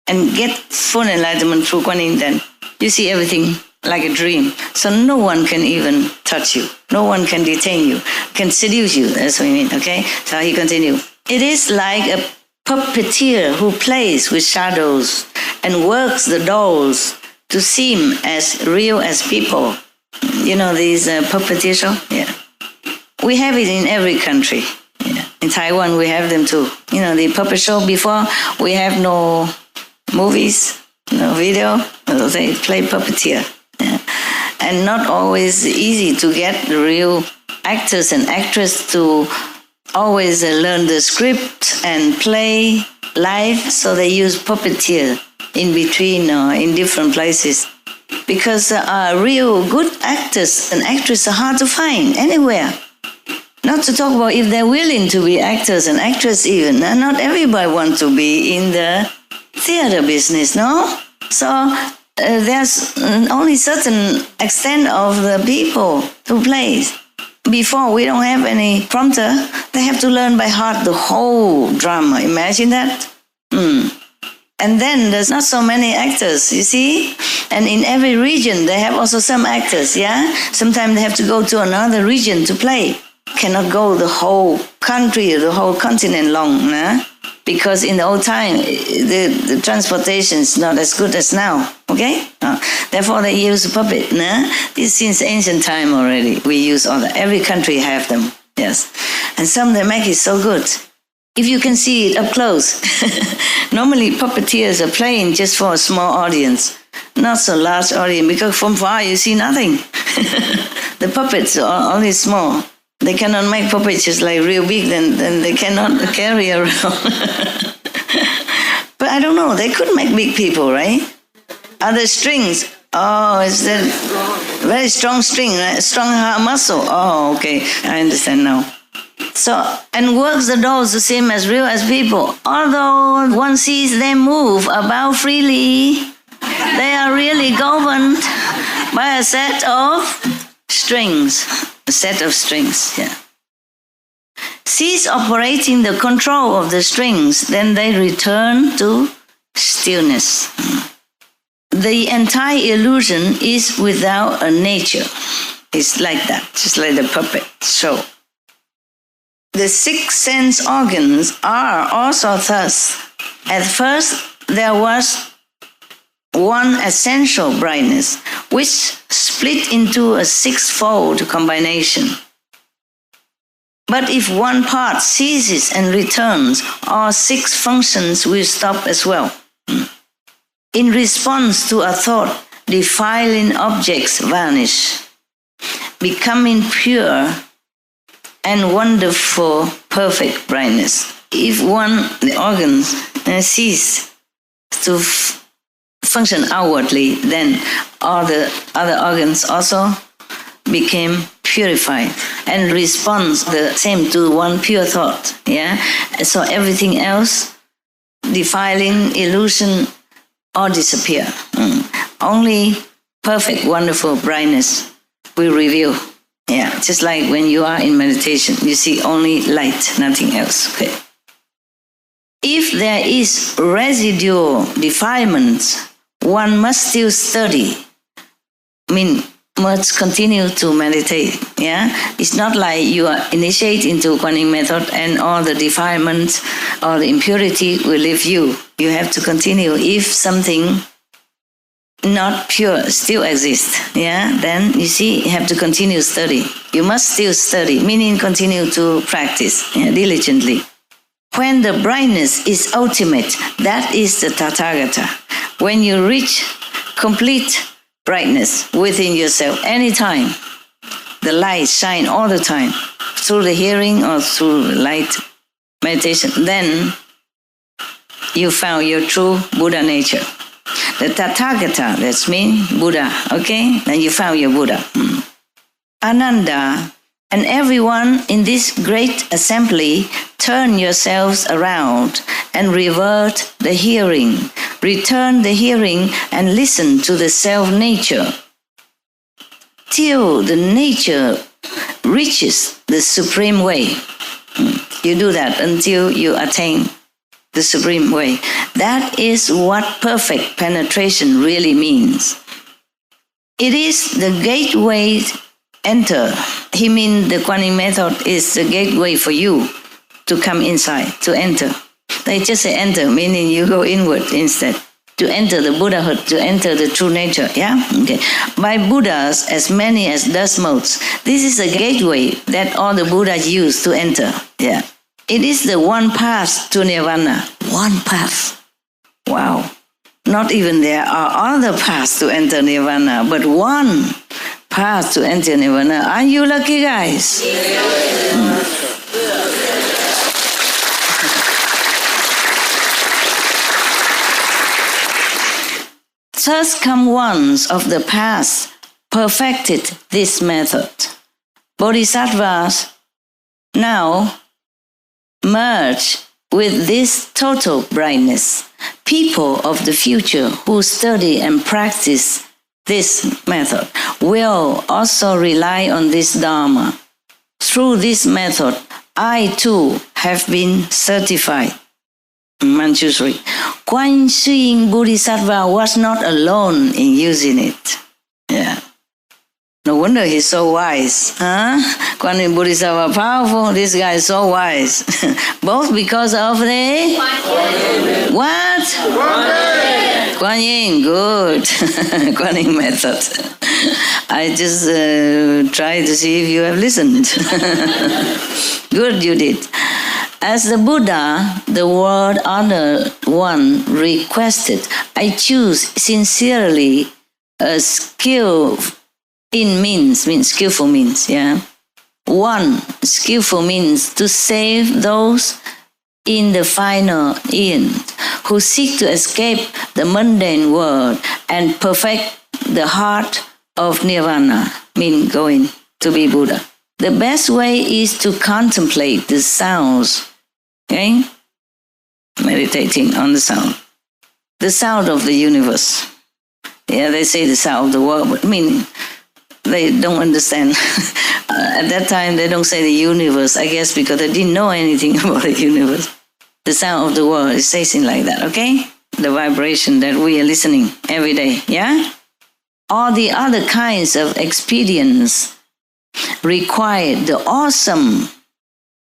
S1: and get full enlightenment through Kuan Yin, then you see everything like a dream. So no one can even touch you. No one can detain you, can seduce you. That's what I mean, okay? So he continued. It is like a puppeteer who plays with shadows and works the dolls to seem as real as people. You know these puppeteer show? Yeah. We have it in every country. Yeah. In Taiwan, we have them too. You know, the puppet show before, we have no movies, no video. They play puppeteer. Yeah. And not always easy to get the real actors and actresses to always learn the script and play live. So they use puppeteer in between in different places. Because real good actors and actresses are hard to find anywhere. Not to talk about if they're willing to be actors and actresses even. Not everybody wants to be in the theater business, no? So there's only certain extent of the people who play. Before, we don't have any prompter. They have to learn by heart the whole drama. Imagine that. And then there's not so many actors, you see? And in every region, they have also some actors, yeah? Sometimes they have to go to another region to play. Cannot go the whole country, the whole continent long, nah? Because in the old time, the transportation is not as good as now, okay? Therefore, they use puppet, nah? This since ancient time already. We use all that. Every country have them, yes. And some they make it so good. If you can see it up close. Normally, puppeteers are playing just for a small audience, not so large audience, because from far you see nothing. The puppets are only small. They cannot make puppets just like real big, then they cannot carry around. But I don't know, they could make big people, right? Are there strings? Oh, it's a very strong string, right? Strong muscle. Oh, okay, I understand now. So, and works the dolls the same as real as people. Although one sees them move about freely, they are really governed by a set of strings. A set of strings, yeah. Cease operating the control of the strings, then they return to stillness. The entire illusion is without a nature. It's like that, just like the puppet show. The 6 sense organs are also thus. At first, there was one essential brightness, which split into a 6-fold combination. But if one part ceases and returns, all 6 functions will stop as well. In response to a thought, defiling objects vanish, becoming pure and wonderful, perfect brightness. If the organs cease to function outwardly, then all the other organs also became purified and responds the same to one pure thought. Yeah, so everything else, defiling, illusion, all disappear. Only perfect, wonderful brightness will reveal. Yeah, just like when you are in meditation, you see only light, nothing else. Okay. If there is residual defilement, one must still study. Must continue to meditate. Yeah, it's not like you are initiate into Kuan Yin method and all the defilements or the impurity will leave you. You have to continue. If something not pure still exists, yeah, then you see you have to continue study. You must still study, meaning continue to practice diligently. When the brightness is ultimate, that is the Tathagata. When you reach complete brightness within yourself, anytime, the light shine all the time, through the hearing or through light meditation, then you found your true Buddha nature. The Tathagata, that's mean Buddha, okay? Then you found your Buddha. Ananda and everyone in this great assembly, turn yourselves around and revert the hearing. Return the hearing and listen to the self-nature till the nature reaches the supreme way. You do that until you attain the supreme way. That is what perfect penetration really means. It is the gateway enter. He means the Kuan Yin method is the gateway for you to come inside, to enter. They just say enter, meaning you go inward instead. To enter the Buddhahood, to enter the true nature, yeah? Okay. By Buddhas, as many as dust motes, this is a gateway that all the Buddhas use to enter, yeah. It is the one path to Nirvana. One path. Wow. Not even there are other paths to enter Nirvana, but one path to enter Nirvana. Are you lucky, guys? Thus come ones of the past perfected this method. Bodhisattvas now merge with this total brightness. People of the future who study and practice this method will also rely on this Dharma. Through this method, I too have been certified. Manjushri. Guan Xing Bodhisattva was not alone in using it. Yeah. No wonder he's so wise. Huh? Guan Yin Bodhisattva powerful, this guy is so wise. Both because of the... What? Guan Yin, good. Guan Yin method. I just tried to see if you have listened. Good, you did. As the Buddha, the World Honored One, requested, I choose sincerely a skill in means skillful means, yeah. One, skillful means to save those in the final end who seek to escape the mundane world and perfect the heart of Nirvana, mean going to be Buddha. The best way is to contemplate the sounds, okay? Meditating on the sound of the universe. Yeah, they say the sound of the world, but meaning they don't understand. At that time, they don't say the universe, I guess, because they didn't know anything about the universe. The sound of the world is saying like that, okay? The vibration that we are listening every day, yeah? All the other kinds of expedients require the awesome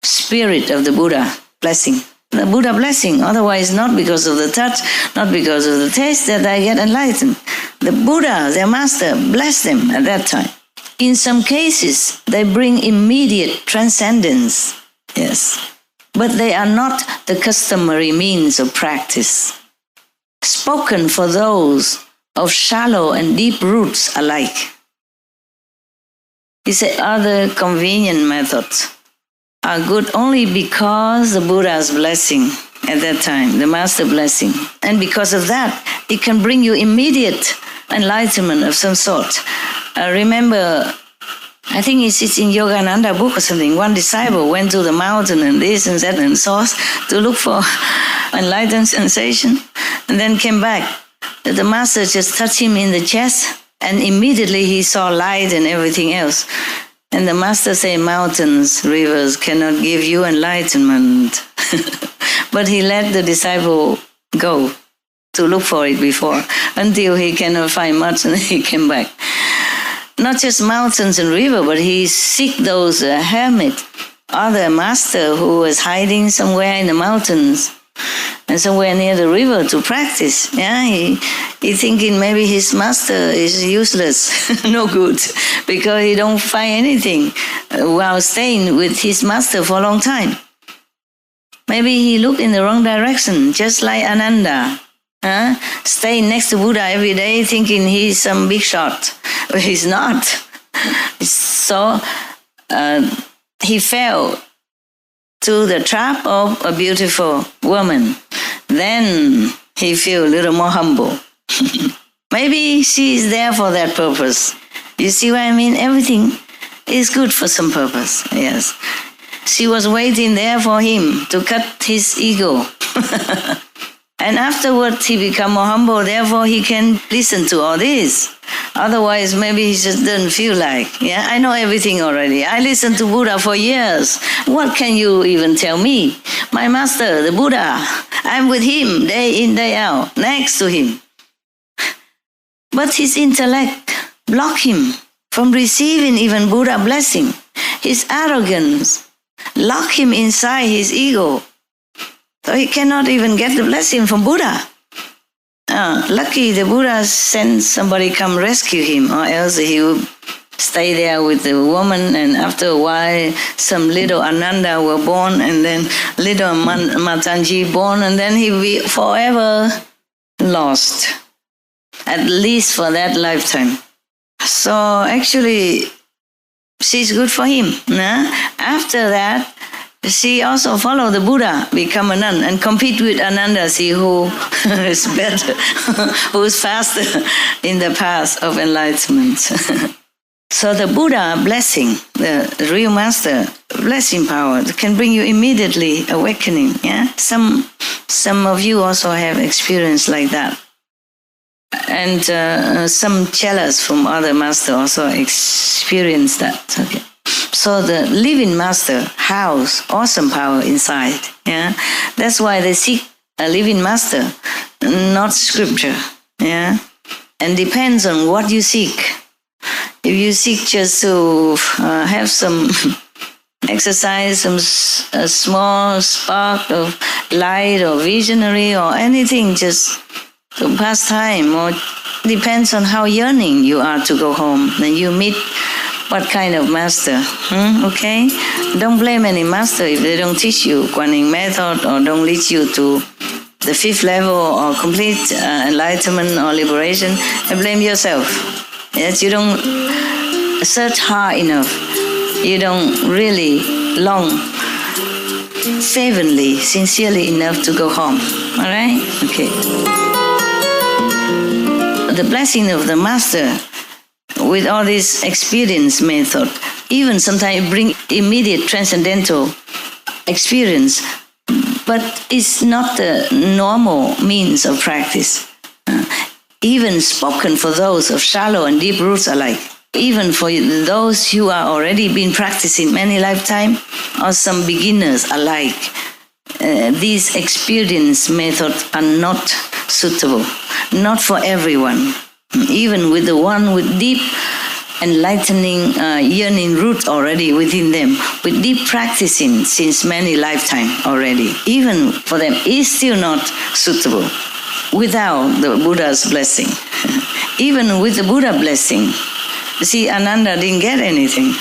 S1: spirit of the Buddha blessing. The Buddha blessing, otherwise not because of the touch, not because of the taste that I get enlightened. The Buddha, their master, blessed them at that time. In some cases, they bring immediate transcendence, yes, but they are not the customary means of practice. Spoken for those of shallow and deep roots alike. He said other convenient methods are good only because the Buddha's blessing at that time, the master blessing. And because of that, it can bring you immediate enlightenment of some sort. Remember, I think it's in Yogananda book or something, one disciple went to the mountain and this and that and so to look for enlightened sensation, and then came back. The master just touched him in the chest, and immediately he saw light and everything else. And the master said, mountains, rivers cannot give you enlightenment. But he let the disciple go to look for it before, until he cannot find much, and he came back. Not just mountains and river, but he seek those hermit, other master who was hiding somewhere in the mountains and somewhere near the river to practice. Yeah, he thinking maybe his master is useless, no good, because he don't find anything while staying with his master for a long time. Maybe he looked in the wrong direction, just like Ananda. Staying next to Buddha every day thinking he's some big shot, but he's not. So he fell to the trap of a beautiful woman. Then he feel a little more humble. Maybe she is there for that purpose. You see what I mean? Everything is good for some purpose, yes. She was waiting there for him to cut his ego. And afterwards he become more humble, therefore he can listen to all this. Otherwise, maybe he just doesn't feel like, yeah, I know everything already. I listened to Buddha for years. What can you even tell me? My master, the Buddha, I'm with him day in, day out, next to him. But his intellect blocked him from receiving even Buddha blessing. His arrogance locked him inside his ego. So he cannot even get the blessing from Buddha. Lucky the Buddha sent somebody come rescue him, or else he would stay there with the woman, and after a while some little Ananda were born, and then little Matanji born, and then he will be forever lost, at least for that lifetime. So actually she's good for him. After that, she also followed the Buddha, become a nun, and compete with Ananda, see who is better, who is faster in the path of enlightenment. So the Buddha blessing, the real master blessing power, can bring you immediately awakening. Yeah, some of you also have experience like that, and some chelas from other master also experience that. Okay. So the living master house awesome power inside. Yeah, that's why they seek a living master, not scripture. Yeah, and depends on what you seek. If you seek just to have some exercise, some small spark of light or visionary or anything, just to pass time, or depends on how yearning you are to go home, then you meet what kind of master. Okay? Don't blame any master if they don't teach you Guanyin method or don't lead you to the fifth level or complete enlightenment or liberation. And blame yourself. Yes, you don't search hard enough. You don't really long fervently, sincerely enough to go home. All right? Okay. The blessing of the master with all this experience method, even sometimes bring immediate transcendental experience, but it's not the normal means of practice. Even spoken for those of shallow and deep roots alike, even for those who are already been practicing many lifetimes, or some beginners alike, these experience methods are not suitable, not for everyone. Even with the one with deep enlightening yearning root already within them, with deep practicing since many lifetimes already, even for them is still not suitable without the Buddha's blessing. Even with the Buddha blessing, see, Ananda didn't get anything.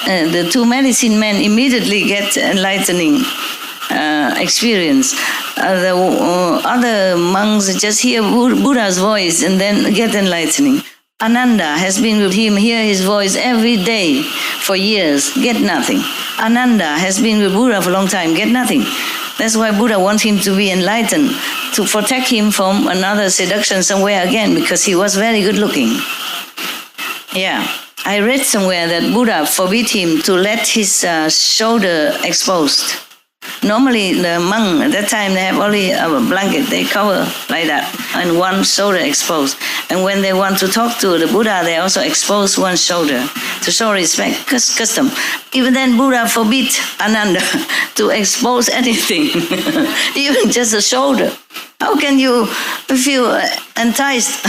S1: The two medicine men immediately get enlightening experience. The other monks just hear Buddha's voice and then get enlightening. Ananda has been with him, hear his voice every day for years, get nothing. Ananda has been with Buddha for a long time, get nothing. That's why Buddha wants him to be enlightened, to protect him from another seduction somewhere again, because he was very good looking. Yeah, I read somewhere that Buddha forbid him to let his shoulder exposed. Normally the monk at that time, they have only a blanket, they cover like that, and one shoulder exposed. And when they want to talk to the Buddha, they also expose one shoulder to show respect, custom. Even then Buddha forbid Ananda to expose anything, even just a shoulder. How can you feel enticed,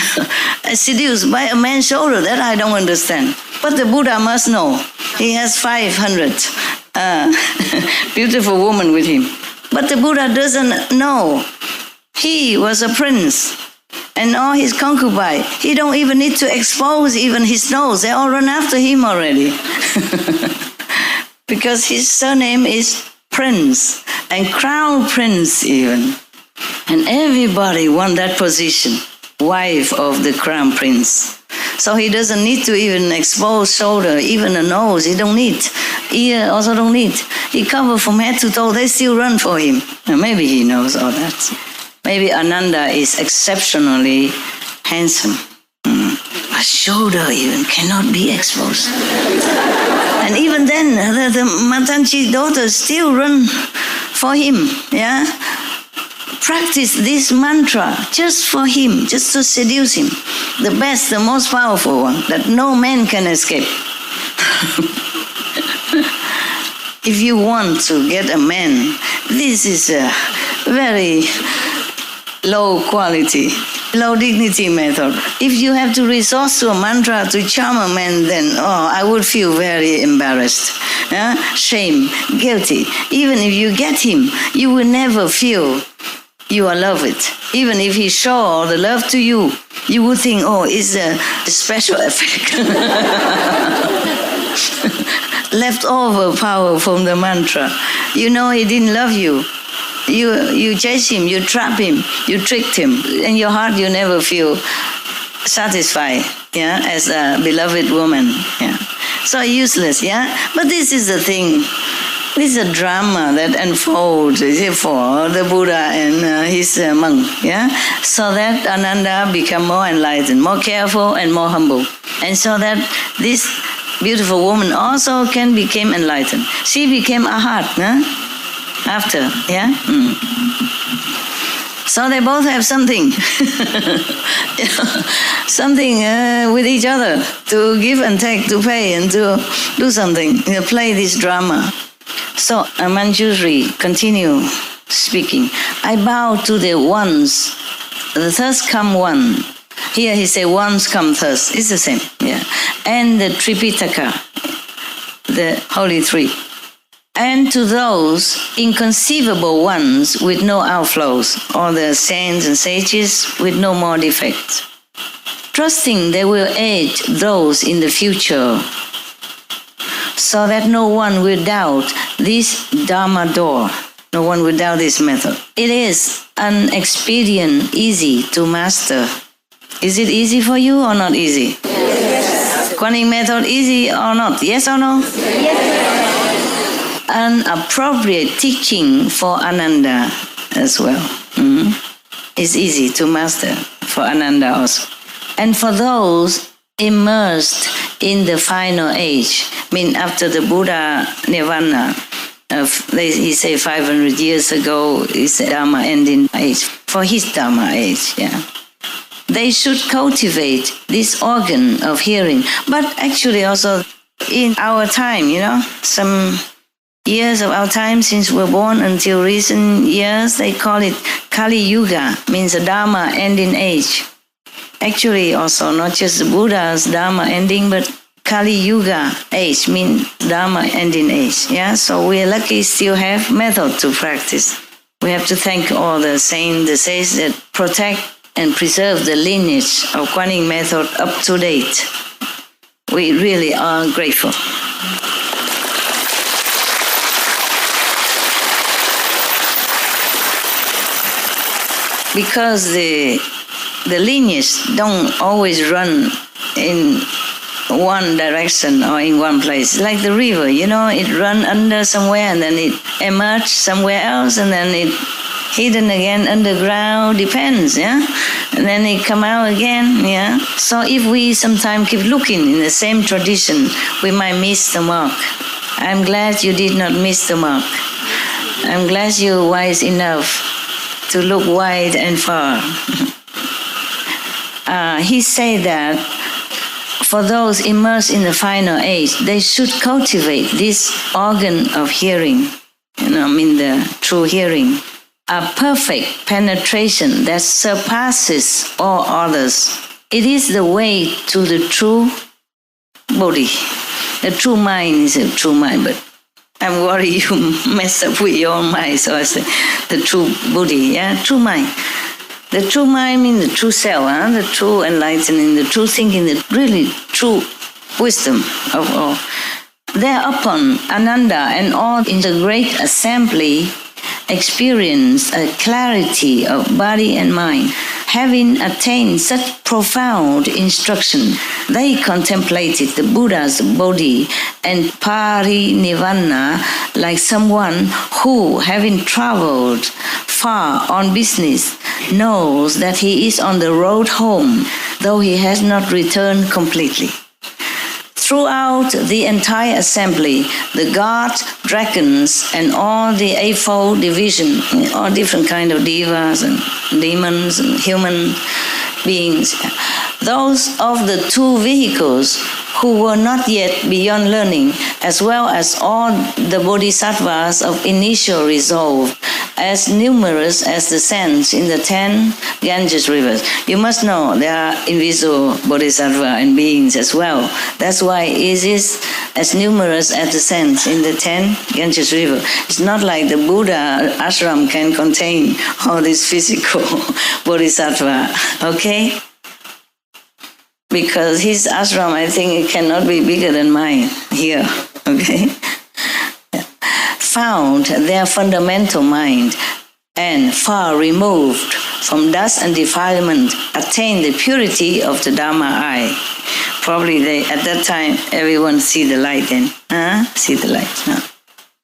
S1: seduced by a man's shoulder? That I don't understand. But the Buddha must know. He has 500 beautiful women with him. But the Buddha doesn't know. He was a prince, and all his concubines, he don't even need to expose even his nose. They all run after him already. Because his surname is Prince, and Crown Prince even. And everybody want that position, wife of the Crown Prince. So he doesn't need to even expose shoulder, even a nose, he don't need. Ear also don't need. He cover from head to toe, they still run for him. Now maybe he knows all that. Maybe Ananda is exceptionally handsome. A shoulder even cannot be exposed. And even then, the Matanji daughters still run for him, yeah? practice this mantra just for him, just to seduce him. The best, the most powerful one, that no man can escape. If you want to get a man, this is a very low quality, low dignity method. If you have to resort to a mantra to charm a man, then I would feel very embarrassed, shame, guilty. Even if you get him, you will never feel you are loved. Even if he show all the love to you, you would think, it's a special effect. Leftover power from the mantra. You know he didn't love you. You chase him, you trap him, you tricked him. In your heart, you never feel satisfied, as a beloved woman. So useless, But this is the thing. This is a drama that unfolds for the Buddha and his monk, so that Ananda become more enlightened, more careful and more humble. And so that this beautiful woman also can become enlightened. She became arhat, after, So they both have something, something with each other to give and take, to pay and to do something, play this drama. So Manjusri continue speaking. I bow to the ones, the thirst come one. Here he say ones come thirst. It's the same, And the Tripitaka, the Holy Three. And to those inconceivable ones with no outflows, or the saints and sages with no more defects, trusting they will aid those in the future, so that no one will doubt this Dharma door, no one will doubt this method. It is an expedient easy to master. Is it easy for you or not easy? Yes. Kuan Yin method easy or not? Yes or no? Yes. An appropriate teaching for Ananda as well. It's easy to master for Ananda also. And for those immersed in the final age, after the Buddha Nirvana, he say 500 years ago is the Dharma ending age, for his Dharma age, They should cultivate this organ of hearing. But actually also in our time, some years of our time since we're born until recent years, they call it Kali Yuga, means a Dharma ending age. Actually also not just the Buddha's Dharma ending, but Kali Yuga age means Dharma ending age. So we're lucky still have method to practice. We have to thank all the saints, the sages that protect and preserve the lineage of Kuan Yin method up to date. We really are grateful. Because the lineage don't always run in one direction or in one place. Like the river, it run under somewhere and then it emerge somewhere else and then it hidden again underground, depends, And then it come out again, So if we sometimes keep looking in the same tradition, we might miss the mark. I'm glad you did not miss the mark. I'm glad you're wise enough to look wide and far. He said that for those immersed in the final age, they should cultivate this organ of hearing, the true hearing, a perfect penetration that surpasses all others. It is the way to the true body. The true mind is a true mind, but I'm worried you mess up with your mind, so I say the true body, true mind. The true mind means the true self, the true enlightening, the true thinking, the really true wisdom of all. Thereupon, Ananda and all in the great assembly experienced a clarity of body and mind. Having attained such profound instruction, they contemplated the Buddha's body and parinirvana like someone who, having traveled far on business, knows that he is on the road home, though he has not returned completely. Throughout the entire assembly, the gods, dragons, and all the eightfold division, all different kind of devas and demons and human beings, those of the two vehicles who were not yet beyond learning, as well as all the bodhisattvas of initial resolve, as numerous as the sands in the 10 Ganges rivers. You must know there are invisible bodhisattva and beings as well. That's why it is as numerous as the sands in the 10 Ganges river. It's not like the Buddha ashram can contain all this physical bodhisattva, okay? Because his ashram, I think it cannot be bigger than mine here, okay? Found their fundamental mind and far removed from dust and defilement, attained the purity of the Dharma eye. Probably they, at that time, everyone see the light then. See the light. No.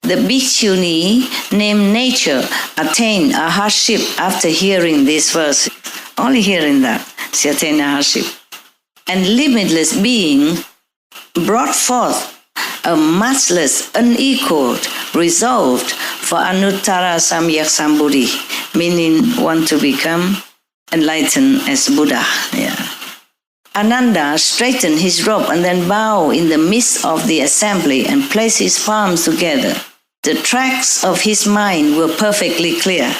S1: The bhikshuni named Nature attained a hardship after hearing this verse. Only hearing that, she attained a hardship. And limitless being brought forth a matchless, unequaled, resolved for Anuttara Samyak Sambuddhi, meaning want to become enlightened as Buddha. Yeah. Ananda straightened his robe and then bowed in the midst of the assembly and placed his palms together. The tracks of his mind were perfectly clear,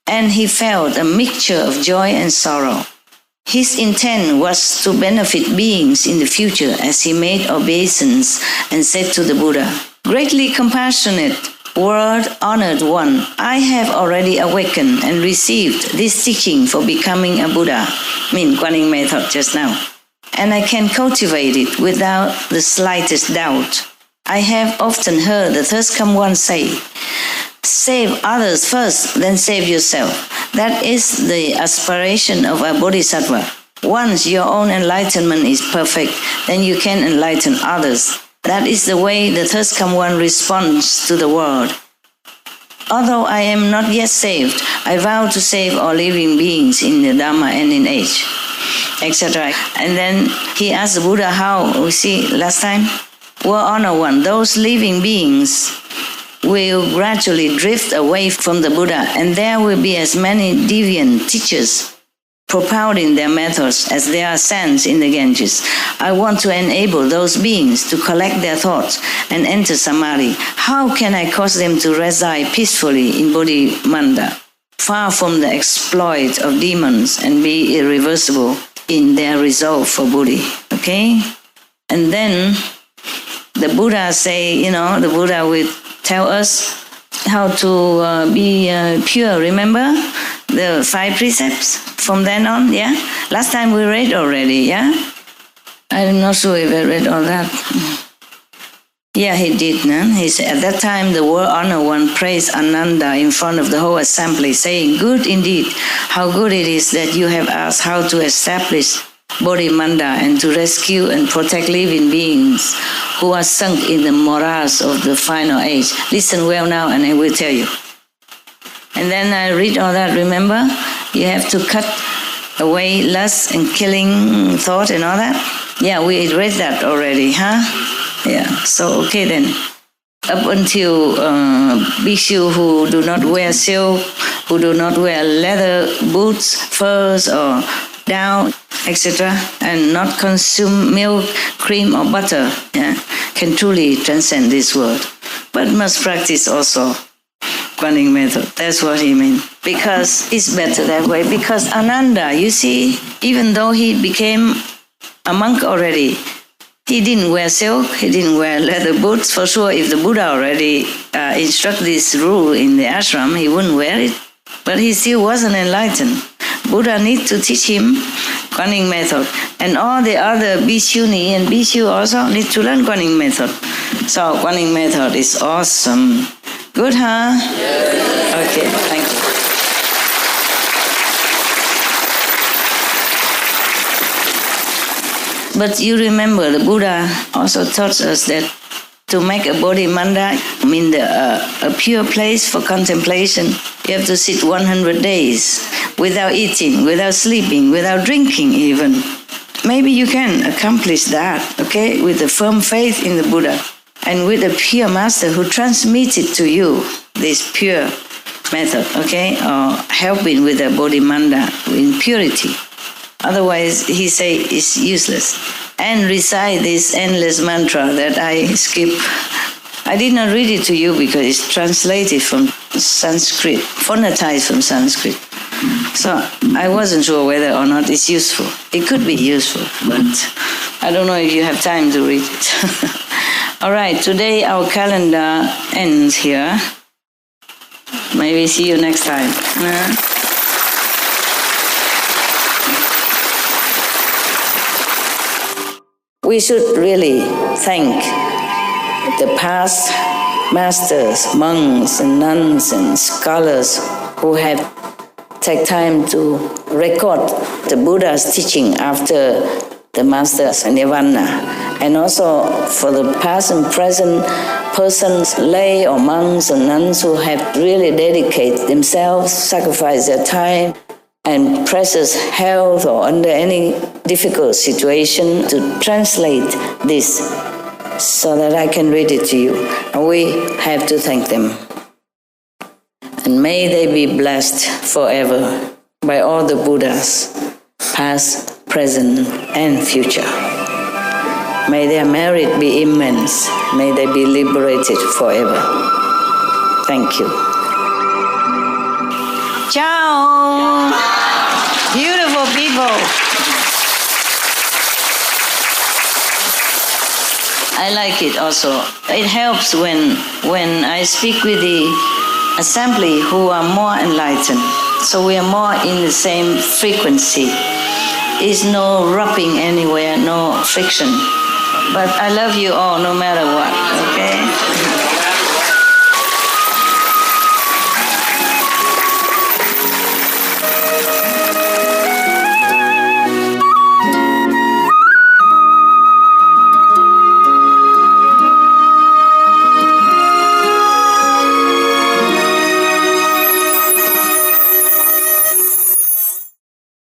S1: and he felt a mixture of joy and sorrow. His intent was to benefit beings in the future as he made obeisance and said to the Buddha, "Greatly compassionate, world-honored one, I have already awakened and received this teaching for becoming a Buddha," mean Guanyin method just now, "and I can cultivate it without the slightest doubt. I have often heard the thirst come one say, 'Save others first, then save yourself.' That is the aspiration of a bodhisattva. Once your own enlightenment is perfect, then you can enlighten others. That is the way the thirst come one responds to the world. Although I am not yet saved, I vow to save all living beings in the Dharma and in age," etc. And then he asked the Buddha how, we see last time, "Well, Honor One, those living beings will gradually drift away from the Buddha, and there will be as many deviant teachers propounding their methods as there are sands in the Ganges. I want to enable those beings to collect their thoughts and enter Samadhi. How can I cause them to reside peacefully in Bodhimanda, far from the exploit of demons, and be irreversible in their resolve for Buddhi?" Okay? And then the Buddha say, the Buddha will tell us how to be pure. Remember the 5 precepts from then on? Yeah? Last time we read already, yeah? I'm not sure if I read all that. Yeah, he did. No? He said, at that time the world honored one praised Ananda in front of the whole assembly, saying, "Good indeed, how good it is that you have asked how to establish Bodhimanda and to rescue and protect living beings who are sunk in the morass of the final age. Listen well now and I will tell you." And then I read all that, remember? You have to cut away lust and killing thought and all that. Yeah, we read that already, huh? Yeah, so okay then. Up until bhikshu who do not wear silk, who do not wear leather boots, furs or down, etc., and not consume milk, cream or butter, can truly transcend this world. But must practice also Guanyin method. That's what he meant. Because it's better that way. Because Ananda, you see, even though he became a monk already, he didn't wear silk, he didn't wear leather boots. For sure, if the Buddha already instruct this rule in the ashram, he wouldn't wear it. But he still wasn't enlightened. Buddha need to teach him Guanyin method. And all the other bhikshuni and bhikshu also need to learn Guanyin method. So Guanyin method is awesome. Good, huh? Yes. Okay, thank you. But you remember the Buddha also taught us that to make a Bodhimanda, a pure place for contemplation, you have to sit 100 days without eating, without sleeping, without drinking even. maybe you can accomplish that, okay, with a firm faith in the Buddha and with a pure master who transmitted to you this pure method, okay, or helping with the bodhimanda in purity. Otherwise, he say it's useless. And recite this endless mantra that I skip. I did not read it to you because it's translated from Sanskrit, phonetized from Sanskrit. So I wasn't sure whether or not it's useful. It could be useful, but I don't know if you have time to read it. All right, today our calendar ends here. Maybe see you next time. We should really thank the past masters, monks and nuns and scholars who have taken time to record the Buddha's teaching after the master's nirvana, and also for the past and present persons, lay or monks or nuns who have really dedicated themselves, sacrificed their time and precious health or under any difficult situation to translate this so that I can read it to you. And we have to thank them. And may they be blessed forever by all the Buddhas, past, present, and future. May their merit be immense. May they be liberated forever. Thank you. Ciao! Beautiful people. I like it also. It helps when I speak with the assembly who are more enlightened. So we are more in the same frequency. Is no rubbing anywhere, no friction. But I love you all no matter what, okay?